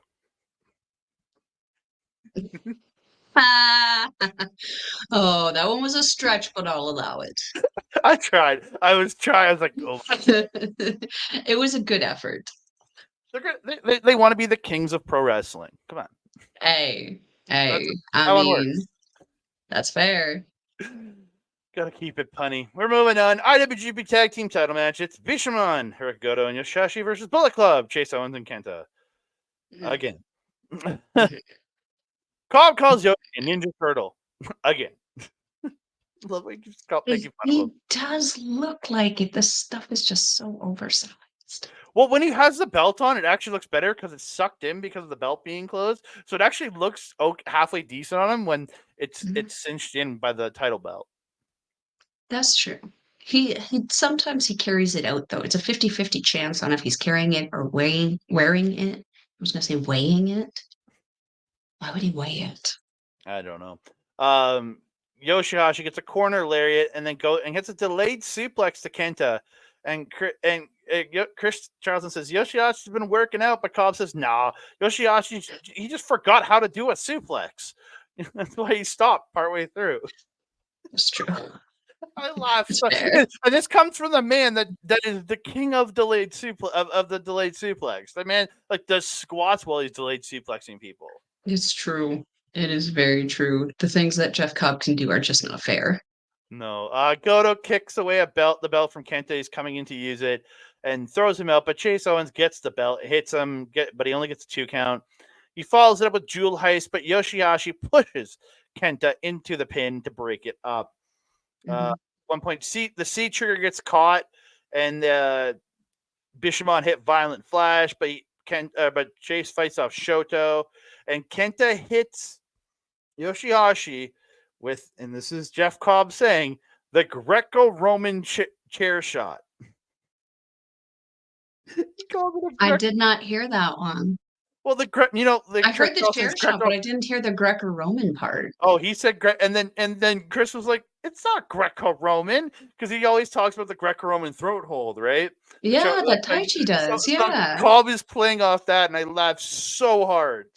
Oh, that one was a stretch, but I'll allow it. I tried. I was trying. I was like, oh, It was a good effort. they want to be the kings of pro wrestling. Come on. Hey, That's I how one mean, works. that's fair. Gotta keep it punny. We're moving on. IWGP Tag Team Title match. It's Bishamon, Hirogoto, and Yoshihashi versus Bullet Club, Chase Owens and Kenta. Again. Cobb calls Yoki a Ninja Turtle. Again. Love when you just making fun of He him. does look like it. This stuff is just so oversized. Well, when he has the belt on, it actually looks better because it's sucked in because of the belt being closed. So it actually looks halfway decent on him when it's cinched in by the title belt. That's true. He sometimes he carries it out though. It's a 50-50 chance on if he's carrying it or wearing it. I was gonna say weighing it. Why would he weigh it? I don't know. Yoshihashi gets a corner lariat and then gets a delayed suplex to Kenta. And Chris Charlton says Yoshihashi's been working out, but Cobb says nah. Yoshihashi he just forgot how to do a suplex. That's why he stopped partway through. That's true. I laugh. It's So, fair. and this comes from the man that is the king of delayed of the delayed suplex. The man like does squats while he's delayed suplexing people. It's true. It is very true. The things that Jeff Cobb can do are just not fair. No. Goto kicks away the belt from Kenta. He's coming in to use it and throws him out, but Chase Owens gets the belt, hits him, but he only gets a 2 count. He follows it up with Jewel Heist, but Yoshihashi pushes Kenta into the pin to break it up. One point, the C trigger gets caught, and Bishamon hit Violent Flash, but Chase fights off Shoto, and Kenta hits Yoshihashi with, and this is Jeff Cobb saying, the Greco-Roman chair shot. I did not hear that one. Well, I heard the chair shot, but I didn't hear the Greco-Roman part. Oh, he said and then Chris was like, "It's not Greco-Roman," because he always talks about the Greco-Roman throat hold, right? Yeah, that Taichi does. Yeah. Cobb is playing off that, and I laughed so hard.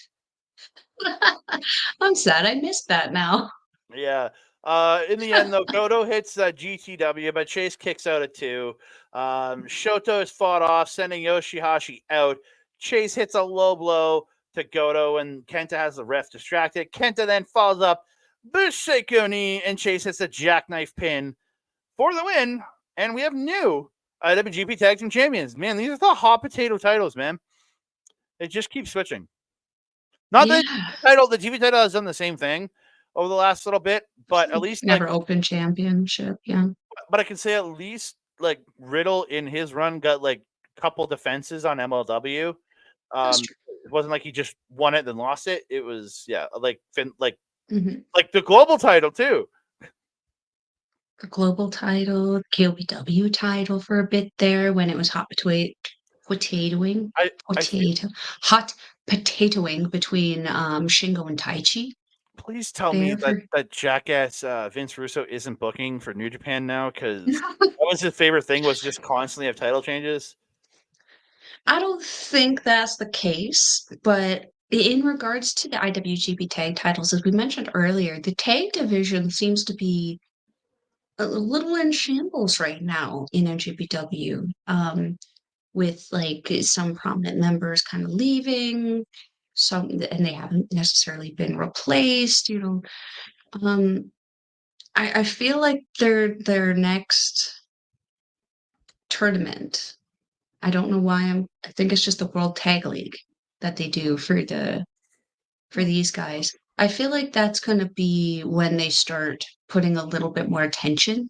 I'm sad I missed that now. Yeah. In the end, though, Goto hits GTW, but Chase kicks out at 2. Shoto is fought off, sending Yoshihashi out. Chase hits a low blow to Goto, and Kenta has the ref distracted. Kenta then follows up Buseiku knee, and Chase hits a jackknife pin for the win. And we have new IWGP Tag Team Champions. Man, these are the hot potato titles, man. They just keep switching. Not that the TV title has done the same thing over the last little bit, but at least never open championship. Yeah. But I can say at least like Riddle in his run got like a couple defenses on MLW. It wasn't like he just won it then lost it. It was like like the global title too. The global title, KOPW title for a bit there when it was hot potatoing between Shingo and Taichi. Please tell me that jackass Vince Russo isn't booking for New Japan now, because that was his favorite thing, was just constantly have title changes. I don't think that's the case, but in regards to the IWGP tag titles, as we mentioned earlier, the tag division seems to be a little in shambles right now in NJPW, with like some prominent members kind of leaving, and they haven't necessarily been replaced. I feel like their next tournament. I don't know why I think it's just the World Tag League that they do for these guys. I feel like that's going to be when they start putting a little bit more attention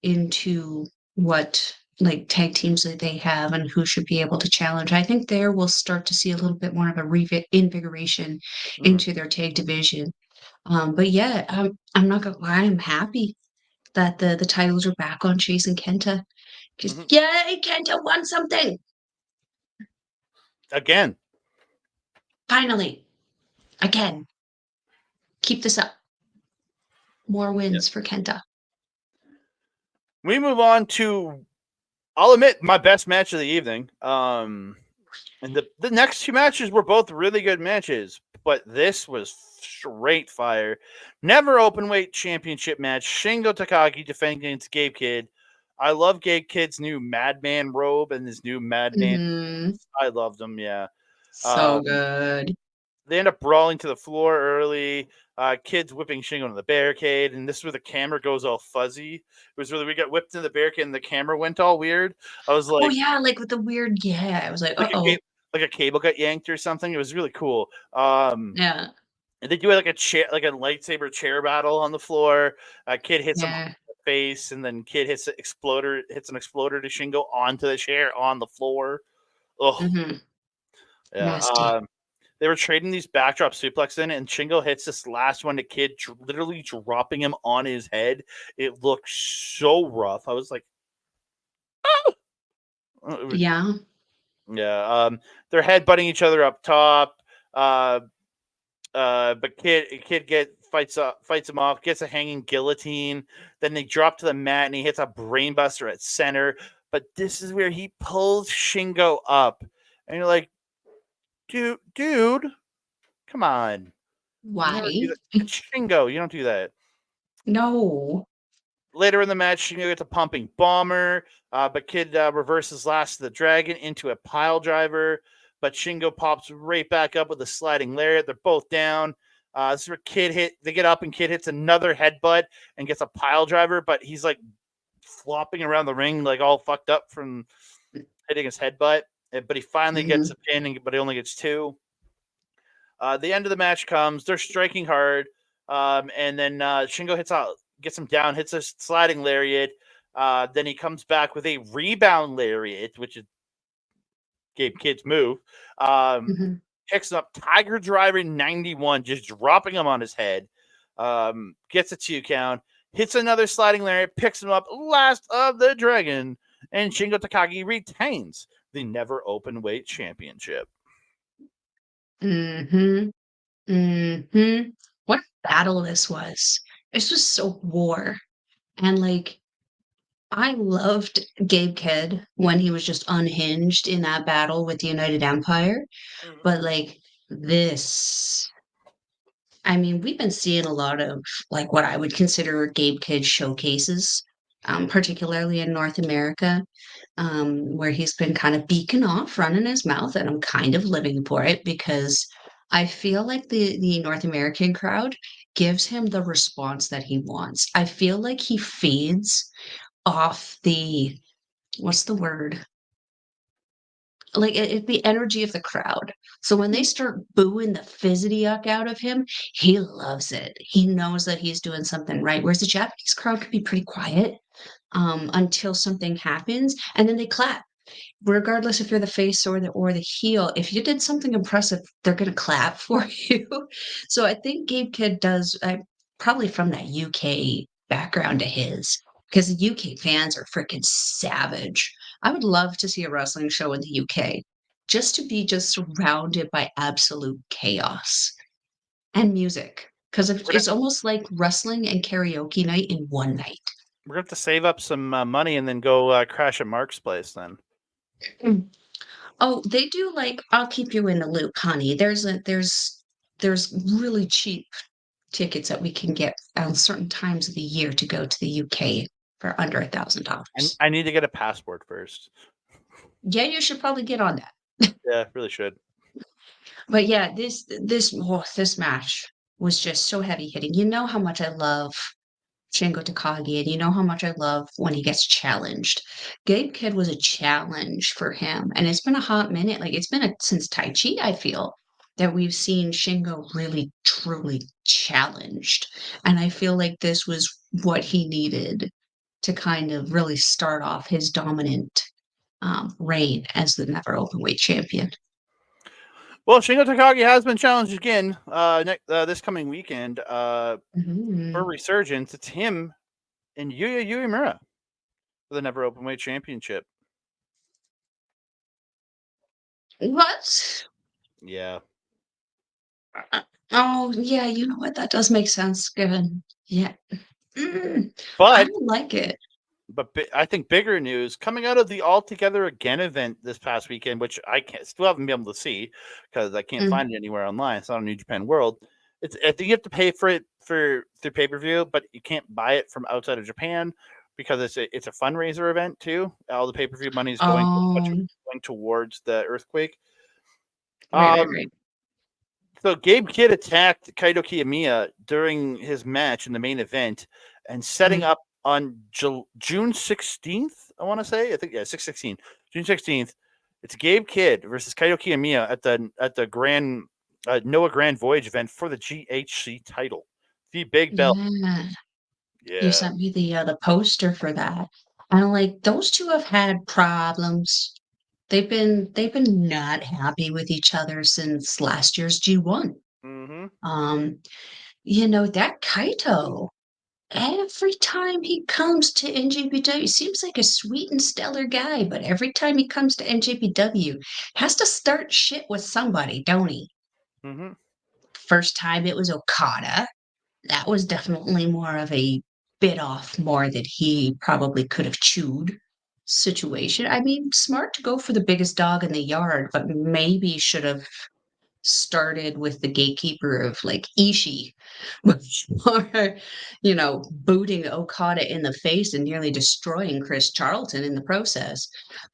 into what like tag teams that they have and who should be able to challenge. I think there we'll start to see a little bit more of a invigoration into their tag division. But yeah, I'm not gonna lie, I'm happy that the titles are back on Chase and Kenta. Because yay, Kenta won something again. Finally, again. Keep this up. More wins for Kenta. We move on to, I'll admit, my best match of the evening. And the next two matches were both really good matches, but this was straight fire. Never open weight championship match. Shingo Takagi defending against Gabe Kidd. I love Gabe Kidd's new Madman robe and his new Madman. Mm-hmm. I loved them, yeah. So good. They end up brawling to the floor early. Kids whipping Shingo into the barricade, and this is where the camera goes all fuzzy. It was really, we got whipped into the barricade, and the camera went all weird. I was Oh like, yeah, like with the weird. Yeah, I was like, like uh-oh. like a cable got yanked or something. It was really cool. Yeah, And they do like a chair, like a lightsaber chair battle on the floor. Kid hits him in yeah. the face, and then Kid hits an exploder to Shingo onto the chair on the floor. Oh, Mm-hmm. yeah. Nasty. They were trading these backdrop suplex in, and Shingo hits this last one to Kid, literally dropping him on his head. It looked so rough. I was like, oh! It was, Yeah. yeah. They're headbutting each other up top. But Kid fights him off, gets a hanging guillotine. Then they drop to the mat, and he hits a brainbuster at center. But this is where he pulls Shingo up, and you're like, dude, come on. You never do Why? that. It's Shingo. You don't do that. No. Later in the match, Shingo gets a pumping bomber, but Kid reverses Last of the Dragon into a pile driver. But Shingo pops right back up with a sliding lariat. They're both down. This is where they get up, and Kid hits another headbutt and gets a pile driver, but he's like flopping around the ring, like all fucked up from hitting his headbutt. But he finally gets a pin, but he only gets two. The end of the match comes. They're striking hard. And then Shingo gets him down, hits a sliding lariat. Then he comes back with a rebound lariat, which is Gabe Kidd's move. Mm-hmm. Picks him up, Tiger Driver 91, just dropping him on his head. Gets a 2 count, hits another sliding lariat, picks him up, Last of the Dragon, and Shingo Takagi retains the never open weight championship. Mm-hmm. Mm-hmm. What a battle this was. This was so war. And like I loved Gabe Kidd when he was just unhinged in that battle with the United Empire. But like this, I mean, we've been seeing a lot of like what I would consider Gabe Kidd showcases, particularly in North America, where he's been kind of beaking off, running his mouth, and I'm kind of living for it because I feel like the North American crowd gives him the response that he wants. I feel like he feeds off the what's the word? Like the energy of the crowd. So when they start booing the fizzity-uck out of him, he loves it. He knows that he's doing something right. Whereas the Japanese crowd can be pretty quiet until something happens, and then they clap. Regardless if you're the face or the heel, if you did something impressive, they're gonna clap for you. So I think Gabe Kidd does probably from that UK background to his, because the UK fans are freaking savage. I would love to see a wrestling show in the UK just to be just surrounded by absolute chaos and music. Because it's almost like wrestling and karaoke night in one night. We're going to have to save up some money and then go crash at Mark's place then. Oh, they do like I'll keep you in the loop, honey. There's really cheap tickets that we can get on certain times of the year to go to the UK for under $1,000. I need to get a passport first. Yeah, you should probably get on that. Yeah, really should. But yeah, this match was just so heavy hitting. You know how much I love Shingo Takagi, and you know how much I love when he gets challenged. Gabe Kidd was a challenge for him, and it's been a hot minute. Like it's been since Taichi, I feel that we've seen Shingo really truly challenged, and I feel like this was what he needed to kind of really start off his dominant reign as the never openweight champion. Well, Shingo Takagi has been challenged again this coming weekend for Resurgence. It's him and Yuya Uemura for the never openweight championship. What? Yeah. Oh, yeah, you know what? That does make sense, given yeah. I But would like it. I think bigger news coming out of the All Together Again event this past weekend, which I still haven't been able to see because I can't Mm. find it anywhere online. It's not on New Japan World. I think you have to pay for it through pay per view, but you can't buy it from outside of Japan because it's a fundraiser event too. All the pay per view money is going Oh, towards the earthquake. right, right, Um, right. so Gabe Kidd attacked Kaito Kiyomiya during his match in the main event and setting Mm. up on June 16th, I want to say. I think, yeah, 6/16. June 16th. It's Gabe Kidd versus Kaito Kiyomiya at the Grand Noah Grand Voyage event for the GHC title. The big belt. Yeah, you Yeah. sent me the poster for that. And like those two have had problems. They've been not happy with each other since last year's G1. Mm-hmm. Um, that Kaito, every time he comes to NJPW, seems like a sweet and stellar guy, but every time he comes to NJPW, has to start shit with somebody, don't he? Mm-hmm. First time it was Okada. That was definitely more of a bit off more that he probably could have chewed situation. I mean, smart to go for the biggest dog in the yard, but maybe should have started with the gatekeeper of like Ishii before, booting Okada in the face and nearly destroying Chris Charlton in the process.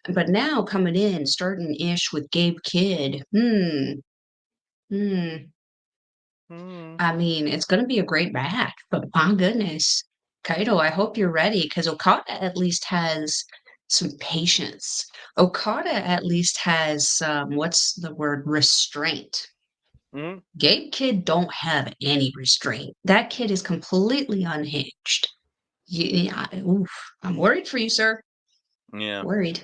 But now coming in, starting ish with Gabe Kidd. Hmm. Mm-hmm. I mean, it's going to be a great match, but my goodness, Kaito, I hope you're ready because Okada at least has some patience. Okada at least has what's the word? Restraint. Mm-hmm. Gabe Kid don't have any restraint. That kid is completely unhinged. Yeah, oof, I'm worried for you, sir. Yeah. Worried.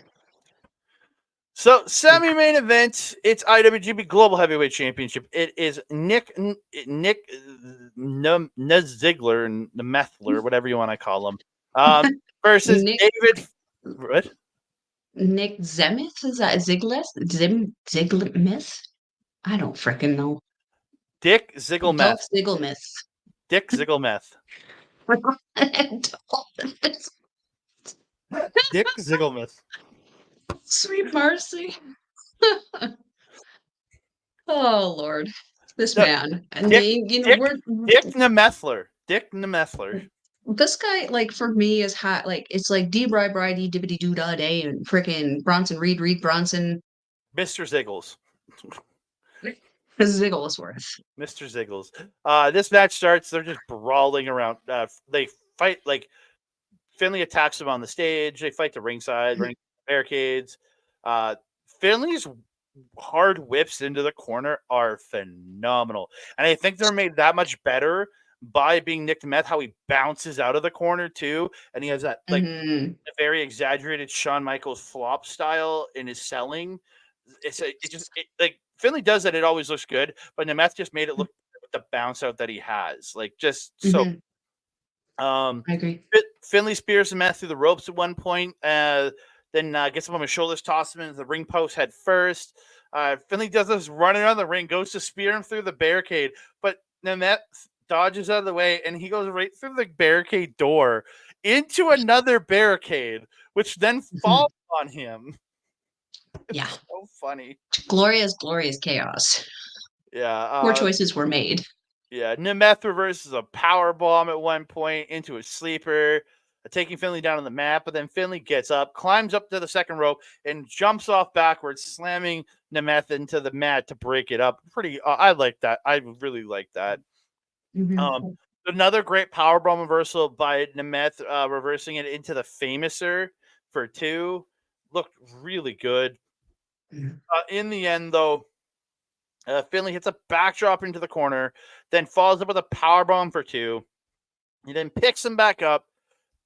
So, Yeah. semi-main event. It's IWGP Global Heavyweight Championship. It is Nic Ziggler and the Methler, whatever you want to call him, versus Nick David. What? Nick Zemeth? Is that Ziglemith? I don't frickin' know. Dick Zigglemeth. Dolph Zigglemith. Dick Zigglemeth. Dick Zigglemeth. Sweet Marcy. Oh Lord, this No, man. And Dick they, Dick Dick Nemethler. Dick Nemethler. this guy, like for me, is hot. Like it's like D Bri Bri D Dibbity Doo Da Day and frickin' Bronson Reed Bronson Mr. Ziggles. Zigglesworth. Mr. Ziggles. This match starts. They're just brawling around. They fight like Finlay attacks him on the stage. They fight the ringside, running barricades. Uh, Finlay's hard whips into the corner are phenomenal. And I think they're made that much better by being Nic Nemeth, how he bounces out of the corner too. And he has that like Hmm. very exaggerated Shawn Michaels flop style in his selling. Like Finlay does that, it always looks good, but Nemeth just made it look with the bounce out that he has. Like just so Hmm. um, I agree. Finlay spears the Met through the ropes at one point, then gets him on his shoulders, tosses him into the ring post head first. Finlay does this running around the ring, goes to spear him through the barricade, but Nemeth dodges out of the way, and he goes right through the barricade door into another barricade, which then Mhm. falls on him. Yeah. It's so funny. Glorious chaos. Yeah, Poor choices were made. Yeah, Nemeth reverses a power bomb at one point into a sleeper, taking Finlay down on the mat. But then Finlay gets up, climbs up to the second rope, and jumps off backwards, slamming Nemeth into the mat to break it up. Pretty, I like that. I really like that. Um, Hmm. Another great power bomb reversal by Nemeth, reversing it into the Famouser for two. Looked really good. In the end, though, Finlay hits a backdrop into the corner, then follows up with a power bomb for two. He then picks him back up,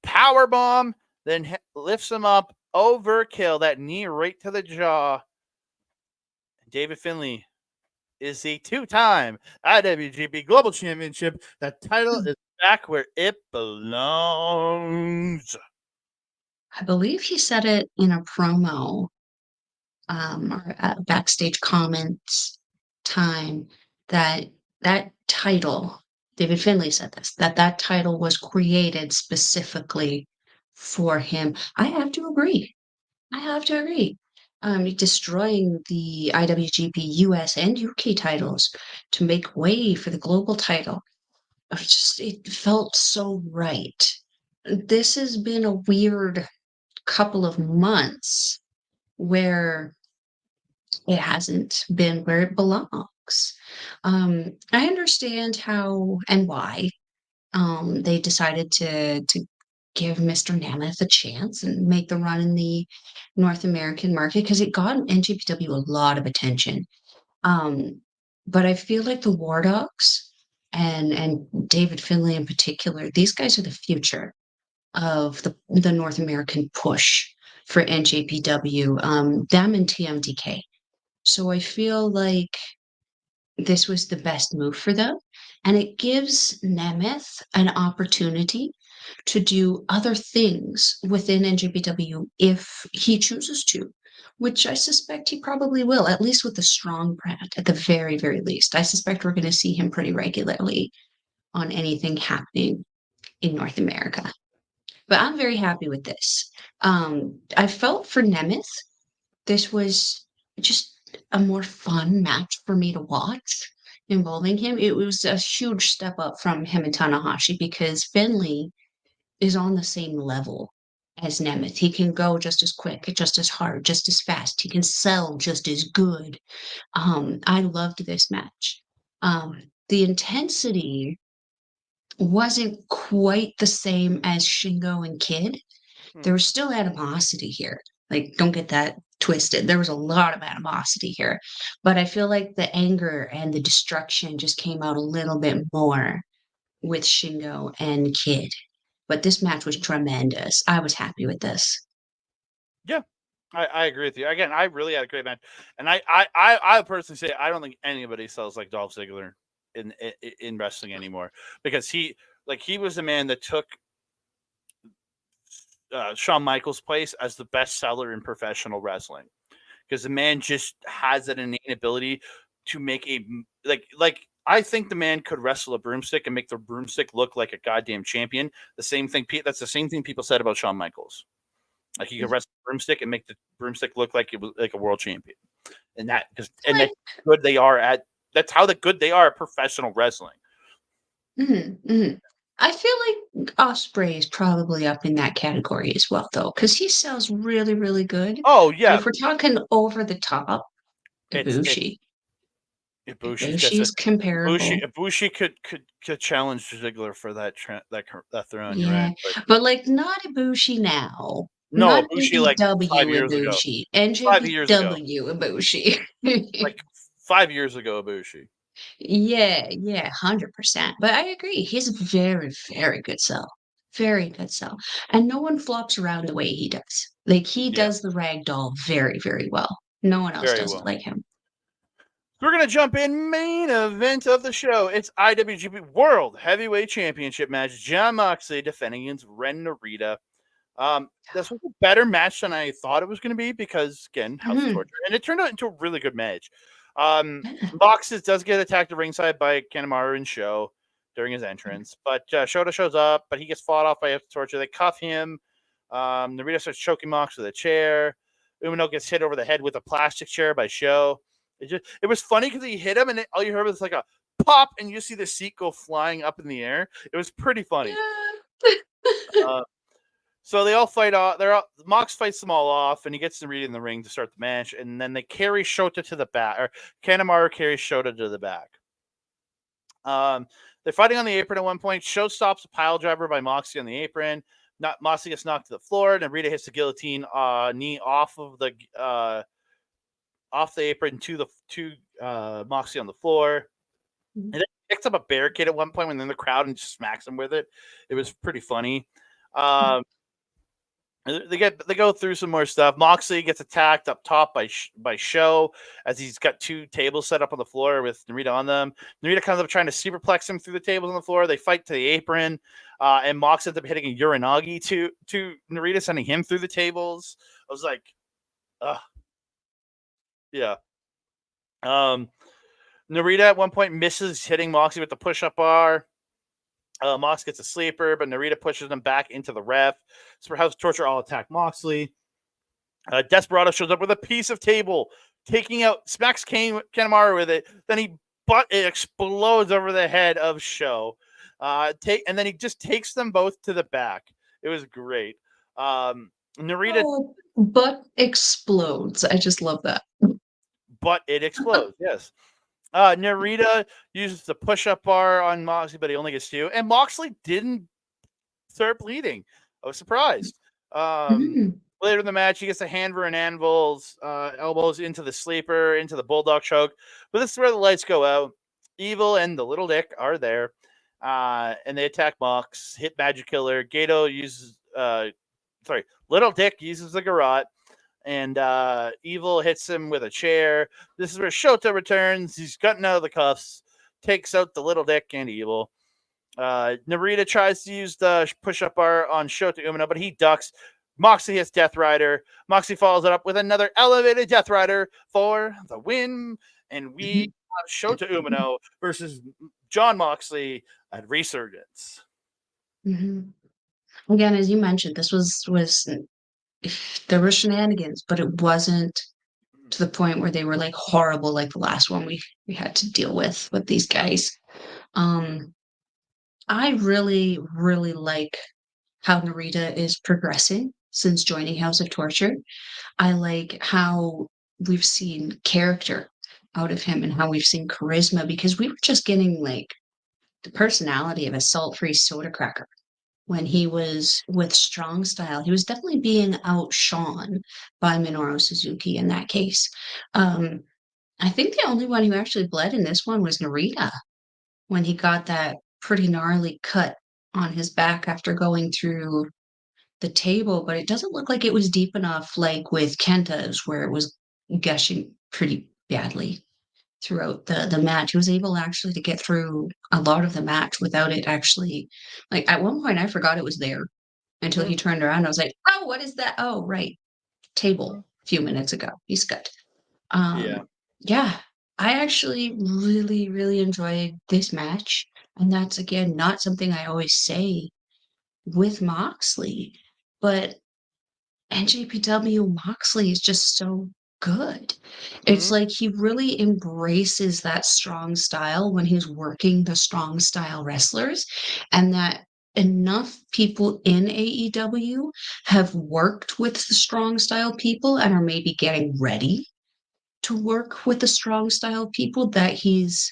power bomb, then lifts him up, overkill, that knee right to the jaw. David Finlay is the two-time IWGP Global Championship. That title is back where it belongs. I believe he said it in a promo, or backstage comments time that that title, David Finlay said this, that title was created specifically for him. I have to agree. Destroying the IWGP US and UK titles to make way for the global title. It felt so right. This has been a weird couple of months where it hasn't been where it belongs. I understand how and why they decided to give Mr. Nemeth a chance and make the run in the North American market because it got NJPW a lot of attention. But I feel like the War Dogs and David Finlay in particular, these guys are the future of the North American push for NJPW, them and TMDK. So I feel like this was the best move for them. And it gives Nemeth an opportunity to do other things within NJPW if he chooses to, which I suspect he probably will, at least with a strong brand, at the very, very least. I suspect we're going to see him pretty regularly on anything happening in North America. But I'm very happy with this. I felt for Nemeth, this was just a more fun match for me to watch involving him. It was a huge step up from him and Tanahashi because Finley is on the same level as Nemeth. He can go just as quick, just as hard, just as fast. He can sell just as good. I loved this match. The intensity wasn't quite the same as Shingo and Kid. There was still animosity here. Like, don't get that twisted. There was a lot of animosity here. But I feel like the anger and the destruction just came out a little bit more with Shingo and Kid. But this match was tremendous. I was happy with this. Yeah, I agree with you. Again, I really had a great match, and I personally say I don't think anybody sells like Dolph Ziggler in wrestling anymore because he was the man that took Shawn Michaels' place as the best seller in professional wrestling because the man just has an innate ability to make a like. I think the man could wrestle a broomstick and make the broomstick look like a goddamn champion. The same thing. That's the same thing people said about Shawn Michaels. Like he could wrestle a broomstick and make the broomstick look like it was like a world champion, and that's good they are at. That's how good they are at professional wrestling. I feel like Osprey is probably up in that category as well, though, because he sells really, really good. Oh But yeah, if we're talking over the top, it's Ibushi. Ibushi's got Ibushi's comparable. Ibushi could challenge Ziggler for that throne. You're right, Yeah, but but like not Ibushi now. no, Not Ibushi like AEW 5 years ago. Ibushi. 5 years ago. NJPW Ibushi. Like 5 years ago, Ibushi. Yeah, 100%. But I agree. He's a very, very good sell. Very good sell. And no one flops around the way he does. Like he Yeah, does the ragdoll very, very well. No one else very does it well. like him. We're going to jump in main event of the show. It's IWGP World Heavyweight Championship match. Jon Moxley defending against Ren Narita. This was a better match than I thought it was going to be because, again, House of Hmm. Torture. And it turned out into a really good match. Yeah. Moxley does get attacked at ringside by Kanemaru and Sho during his entrance. But Shota shows up, but he gets fought off by House of Torture. They cuff him. Narita starts choking Mox with a chair. Umino gets hit over the head with a plastic chair by Sho. It was funny because he hit him, and all you heard was like a pop, and you see the seat go flying up in the air. It was pretty funny. Yeah. So they all fight off. Mox fights them all off, and he gets Narita in the ring to start the match. And then they carry Shota to the back, or Kanemaru carries Shota to the back. They're fighting on the apron at one point. Sho stops a pile driver by Moxley on the apron. Moxley gets knocked to the floor. Narita hits the guillotine knee off the apron to Moxley on the floor. And then he picks up a barricade at one point when they're in the crowd and just smacks him with it. It was pretty funny. They go through some more stuff. Moxley gets attacked up top by Sho as he's got two tables set up on the floor with Narita on them. Narita comes up trying to superplex him through the tables on the floor. They fight to the apron, and Mox ends up hitting a Uranagi to Narita, sending him through the tables. I was like, ugh. Yeah. Narita at one point misses hitting Moxley with the push-up bar. Mox gets a sleeper, but Narita pushes him back into the ref. So House of Torture all attack Moxley. Desperado shows up with a piece of table, taking out, smacks Kanemaru with it. Then it explodes over the head of Sho. And then he just takes them both to the back. It was great. Narita, butt explodes. I just love that. but it explodes. Yes. Narita uses the push-up bar on Moxley, but he only gets 2. And Moxley didn't start bleeding. I was surprised. Later in the match, he gets a hammer and anvils, elbows into the sleeper, into the bulldog choke. But this is where the lights go out. Evil and the Little Dick are there, and they attack Mox. Hit Magic Killer. Gato uses, Little Dick uses the garrote. And Evil hits him with a chair. This is where Shota returns. He's gotten out of the cuffs, takes out the Little Dick and Evil. Narita tries to use the push-up bar on Shota Umino, but he ducks. Moxley hits Death Rider. Moxley follows it up with another elevated Death Rider for the win. And we have Shota Umino versus Jon Moxley at Resurgence. Again, as you mentioned, this was there were shenanigans, but it wasn't to the point where they were like horrible like the last one we had to deal with these guys. I really, really like how Narita is progressing since joining House of Torture. I like how we've seen character out of him and how we've seen charisma, because we were just getting like the personality of a salt-free soda cracker. When he was with Strong Style, he was definitely being outshone by Minoru Suzuki in that case. I think the only one who actually bled in this one was Narita, when he got that pretty gnarly cut on his back after going through the table, but it doesn't look like it was deep enough like with Kenta's, where it was gushing pretty badly throughout the match. He was able actually to get through a lot of the match without it actually, like at one point I forgot it was there until he turned around. I was like, oh, what is that? Oh, right. Table a few minutes ago. He's good. Yeah. I actually really, really enjoyed this match. And that's again not something I always say with Moxley, but NJPW Moxley is just so good. It's like he really embraces that strong style when he's working the strong style wrestlers, and that enough people in AEW have worked with the strong style people and are maybe getting ready to work with the strong style people that he's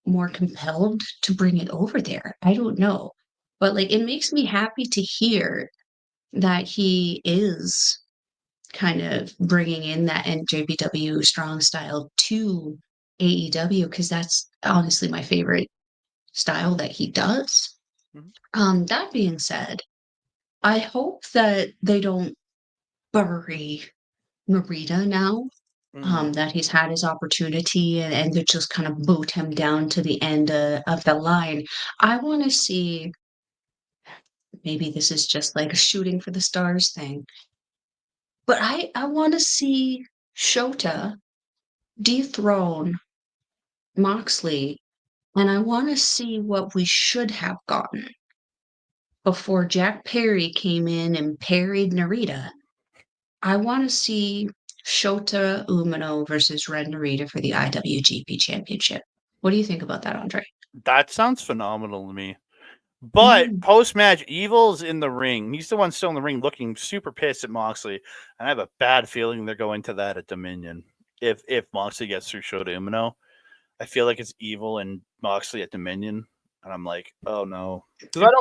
more compelled to bring it over there. I don't know. But like it makes me happy to hear that he is kind of bringing in that NJPW strong style to AEW, because that's honestly my favorite style that he does. That being said, I hope that they don't bury Narita now, that he's had his opportunity and they just kind of boot him down to the end of the line. I want to see, maybe this is just like a shooting for the stars thing, but I want to see Shota dethrone Moxley, and I want to see what we should have gotten before Jack Perry came in and parried Narita. I want to see Shota Umino versus Red Narita for the IWGP Championship. What do you think about that, Andre? That sounds phenomenal to me. But post-match, Evil's in the ring. He's the one still in the ring looking super pissed at Moxley. And I have a bad feeling they're going to that at Dominion. If Moxley gets through Shota Umino, I feel like it's Evil and Moxley at Dominion. And I'm like, oh no. Because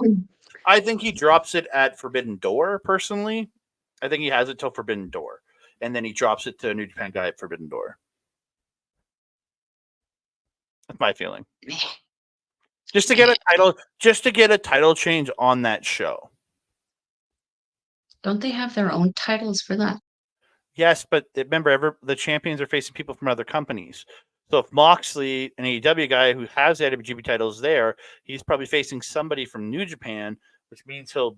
I think he drops it at Forbidden Door, personally. I think he has it till Forbidden Door. And then he drops it to a New Japan guy at Forbidden Door. That's my feeling. Just to get a title change on that show. Don't they have their own titles for that? Yes, but remember, the champions are facing people from other companies. So if Moxley, an AEW guy who has the IWGP titles there, he's probably facing somebody from New Japan, which means he'll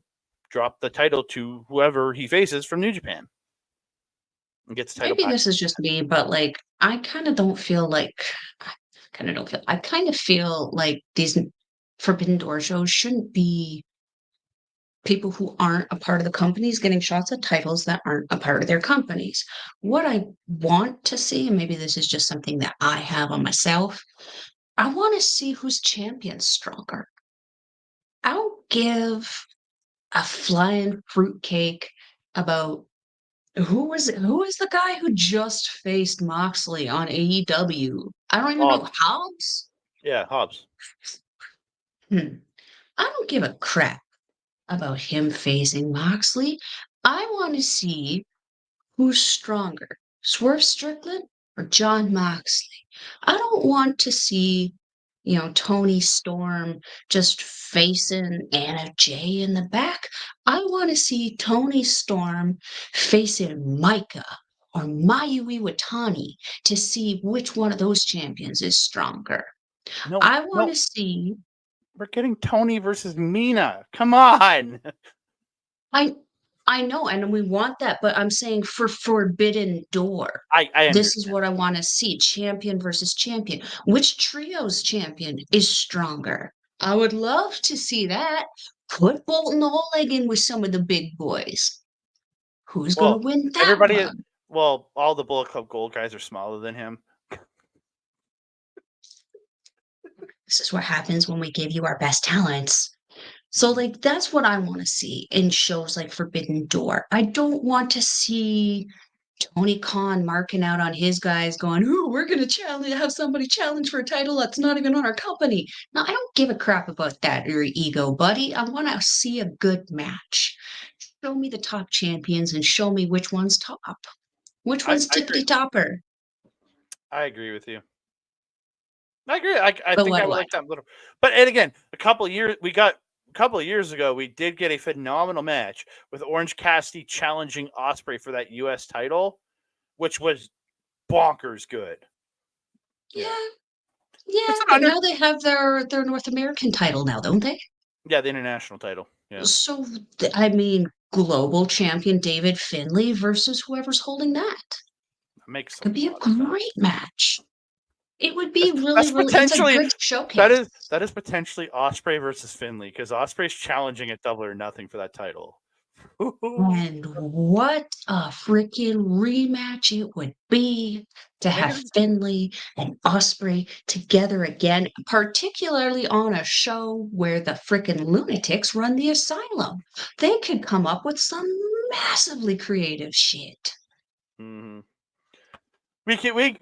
drop the title to whoever he faces from New Japan. And gets the title Maybe back. this is just me, but like I kind of don't feel like I kind of feel like these Forbidden Door shows shouldn't be people who aren't a part of the companies getting shots at titles that aren't a part of their companies. What I want to see, and maybe this is just something that I have on myself, I want to see whose champion's stronger. I'll give a flying fruitcake about who is the guy who just faced Moxley on AEW? I don't even know. Hobbs. Hobbs? Yeah, Hobbs. I don't give a crap about him facing Moxley. I want to see who's stronger, Swerve Strickland or Jon Moxley. I don't want to see, Tony Storm just facing Anna Jay in the back. I want to see Tony Storm facing Micah or Mayu Iwatani to see which one of those champions is stronger. I want to see. We're getting Tony versus Mina. Come on. I know, and we want that, but I'm saying for Forbidden Door. I understand. This is what I want to see, champion versus champion. Which trio's champion is stronger? I would love to see that. Put Boltin Oleg in with some of the big boys. Who's going to win that one? Well, all the Bullet Club Gold guys are smaller than him. This is what happens when we give you our best talents. So, like, that's what I want to see in shows like Forbidden Door. I don't want to see Tony Khan marking out on his guys going, "Ooh, we're going to have somebody challenge for a title that's not even on our company." Now, I don't give a crap about that, your ego, buddy. I want to see a good match. Show me the top champions and show me which one's top. Which one's tippity topper? I agree with you. I agree. I think I would like that little. But and again, a couple of years ago, we did get a phenomenal match with Orange Cassidy challenging Ospreay for that U.S. title, which was bonkers good. Yeah. But now they have their North American title now, don't they? Yeah, the international title. Yeah. So, I mean, global champion David Finlay versus whoever's holding that. Could be a great match. It would be really, it's a good showcase. That is potentially Ospreay versus Finlay because Ospreay's challenging at Double or Nothing for that title. And what a freaking rematch it would be to have Finlay and Ospreay together again, particularly on a show where the freaking lunatics run the asylum. They could come up with some massively creative shit. Mm-hmm. We can we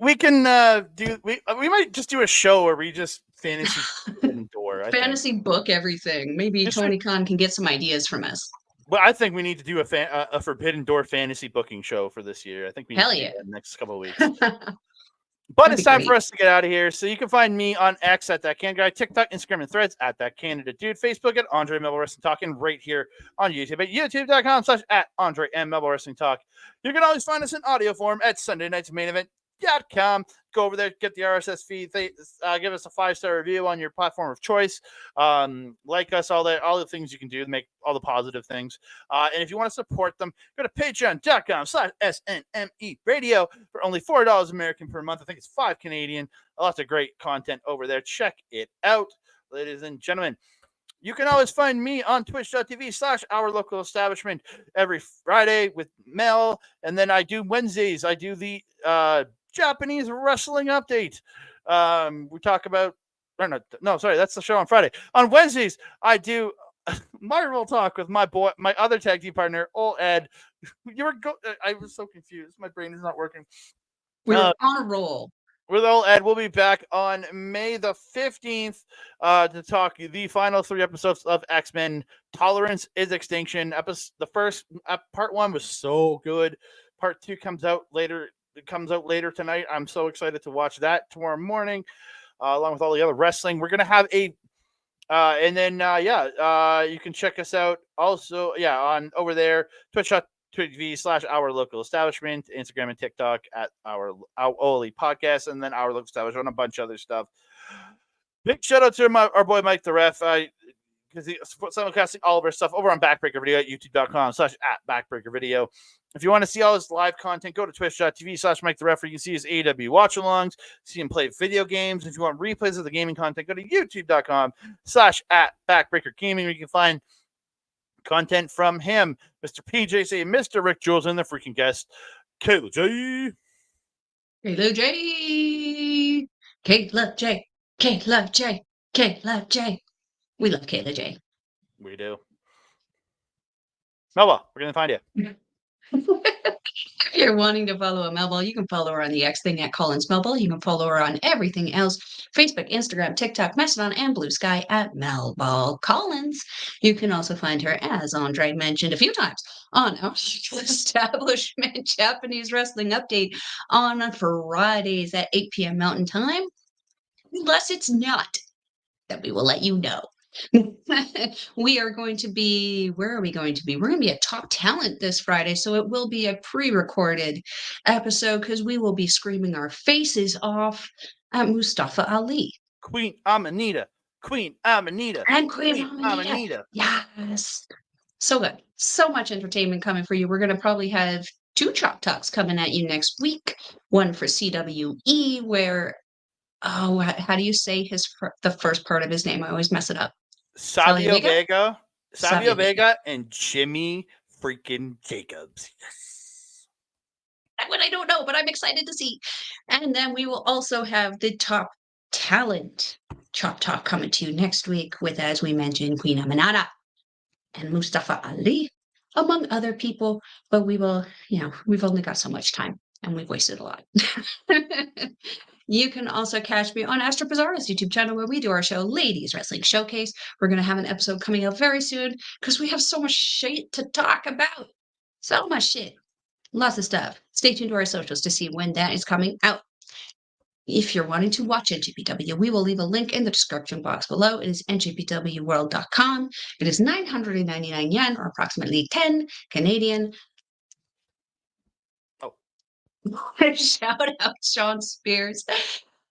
might just do a show where we just fantasy door. Fantasy book everything. Maybe Tony Khan can get some ideas from us. But I think we need to do a Forbidden Door fantasy booking show for this year. I think we need to do that in the next couple of weeks. But it's time for us to get out of here. So you can find me on X at That Can Guy, TikTok, Instagram, and Threads at That Canada Dude, Facebook at Andre Melville Wrestling Talk, and right here on YouTube at youtube.com/at Andre M Melville Wrestling Talk. You can always find us in audio form at Sunday Night's Main Event.com. Go over there, get the RSS feed. Give us a 5-star review on your platform of choice. Like us, all the things you can do to make all the positive things. And if you want to support them, go to patreon.com/SNME radio for only $4 American per month. I think it's $5 Canadian. Lots of great content over there. Check it out, ladies and gentlemen. You can always find me on twitch.tv/our local establishment every Friday with Mel. And then I do Wednesdays. I do the Japanese wrestling update. We talk about, that's the show on Friday. On Wednesdays, I do Marvel Talk with my other tag team partner, Old Ed. I was so confused. My brain is not working. We're on a roll. With Old Ed, we'll be back on May the 15th to talk the final 3 episodes of X-Men Tolerance is Extinction. The first part 1 was so good. Part 2 comes out later. It comes out later tonight. I'm so excited to watch that tomorrow morning, along with all the other wrestling. We're gonna have you can check us out also, on over there, twitch.tv/our local establishment, Instagram and TikTok at our Oli podcast, and then our local establishment, and a bunch of other stuff. Big shout out to our boy Mike the Ref. because he's simulcasting all of our stuff over on Backbreaker Video at youtube.com/@Backbreaker Video. If you want to see all his live content, go to twitch.tv/Mike the Referee. You can see his AEW watch-alongs, see him play video games. If you want replays of the gaming content, go to youtube.com/@Backbreaker Gaming, where you can find content from him, Mr. PJC, Mr. Rick Jules, and the freaking guest, Kayla J. Kayla J. Kayla J. Kayla J. Kayla J. We love Kayla J. We do. Melba, we're going to find you. If you're wanting to follow a Melball, you can follow her on the X thing at Collins Melball. You can follow her on everything else, Facebook, Instagram, TikTok, Mastodon, and Blue Sky at Melball Collins. You can also find her, as Andre mentioned a few times, on our establishment Japanese Wrestling Update on Fridays at 8 p.m. Mountain Time. Unless it's not, that we will let you know. We are going to be, where are we going to be? We're going to be at Top Talent this Friday, so it will be a pre-recorded episode because we will be screaming our faces off at Mustafa Ali. Queen Amanita. Queen Amanita. And Queen Amanita. Yes. So good. So much entertainment coming for you. We're going to probably have 2 Chop Talks coming at you next week. One for CWE, where, oh, how do you say the first part of his name? I always mess it up. Savio Vega and Jimmy freaking Jacobs. Yes. That one I don't know, but I'm excited to see. And then we will also have the Top Talent Chop Talk coming to you next week with, as we mentioned, Queen Aminata and Mustafa Ali, among other people. But we will, we've only got so much time and we've wasted a lot. You can also catch me on Astro Pizarro's YouTube channel where we do our show, Ladies Wrestling Showcase. We're going to have an episode coming out very soon because we have so much shit to talk about. So much shit. Lots of stuff. Stay tuned to our socials to see when that is coming out. If you're wanting to watch NJPW, we will leave a link in the description box below. It is njpwworld.com. It is 999 yen, or approximately 10 Canadian. Oh. Shout out Sean Spears.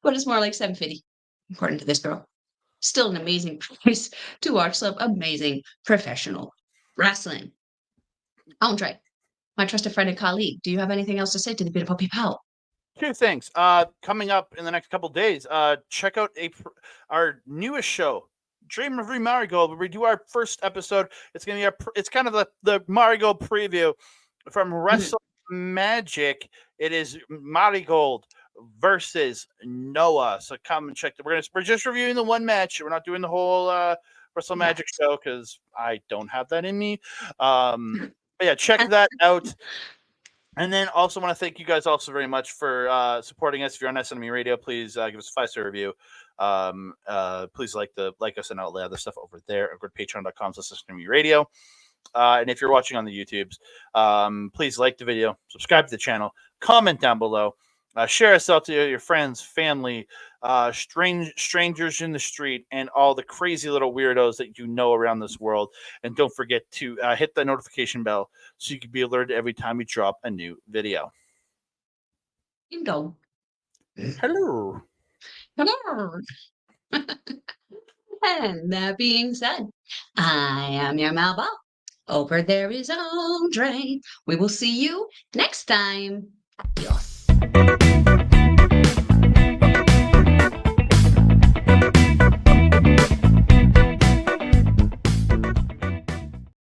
But it's more like 750, according to this girl. Still an amazing price to watch some amazing professional wrestling. Andre, my trusted friend and colleague, do you have anything else to say to the beautiful people? 2 things. Coming up in the next couple days, check out our newest show, Dream of Marigold, where we do our first episode. It's gonna be it's kind of the Marigold preview from Wrestle Magic. It is Marigold versus Noah. So come and check. We're just reviewing the one match. We're not doing the whole Wrestle Magic show because I don't have that in me. But yeah, check that out. And then also want to thank you guys also very much for supporting us. If you're on SNME Radio, please give us a 5-star review. Please like us and all the other stuff over there. Go to patreon.com/SNME Radio. And if you're watching on the YouTubes, please like the video, subscribe to the channel, comment down below, share us out to your friends, family, strangers in the street, and all the crazy little weirdos that you know around this world. And don't forget to hit the notification bell so you can be alerted every time we drop a new video. Bingo. Hello. Hello. And that being said, I am your Malva. Over there is Andre. We will see you next time. Adios.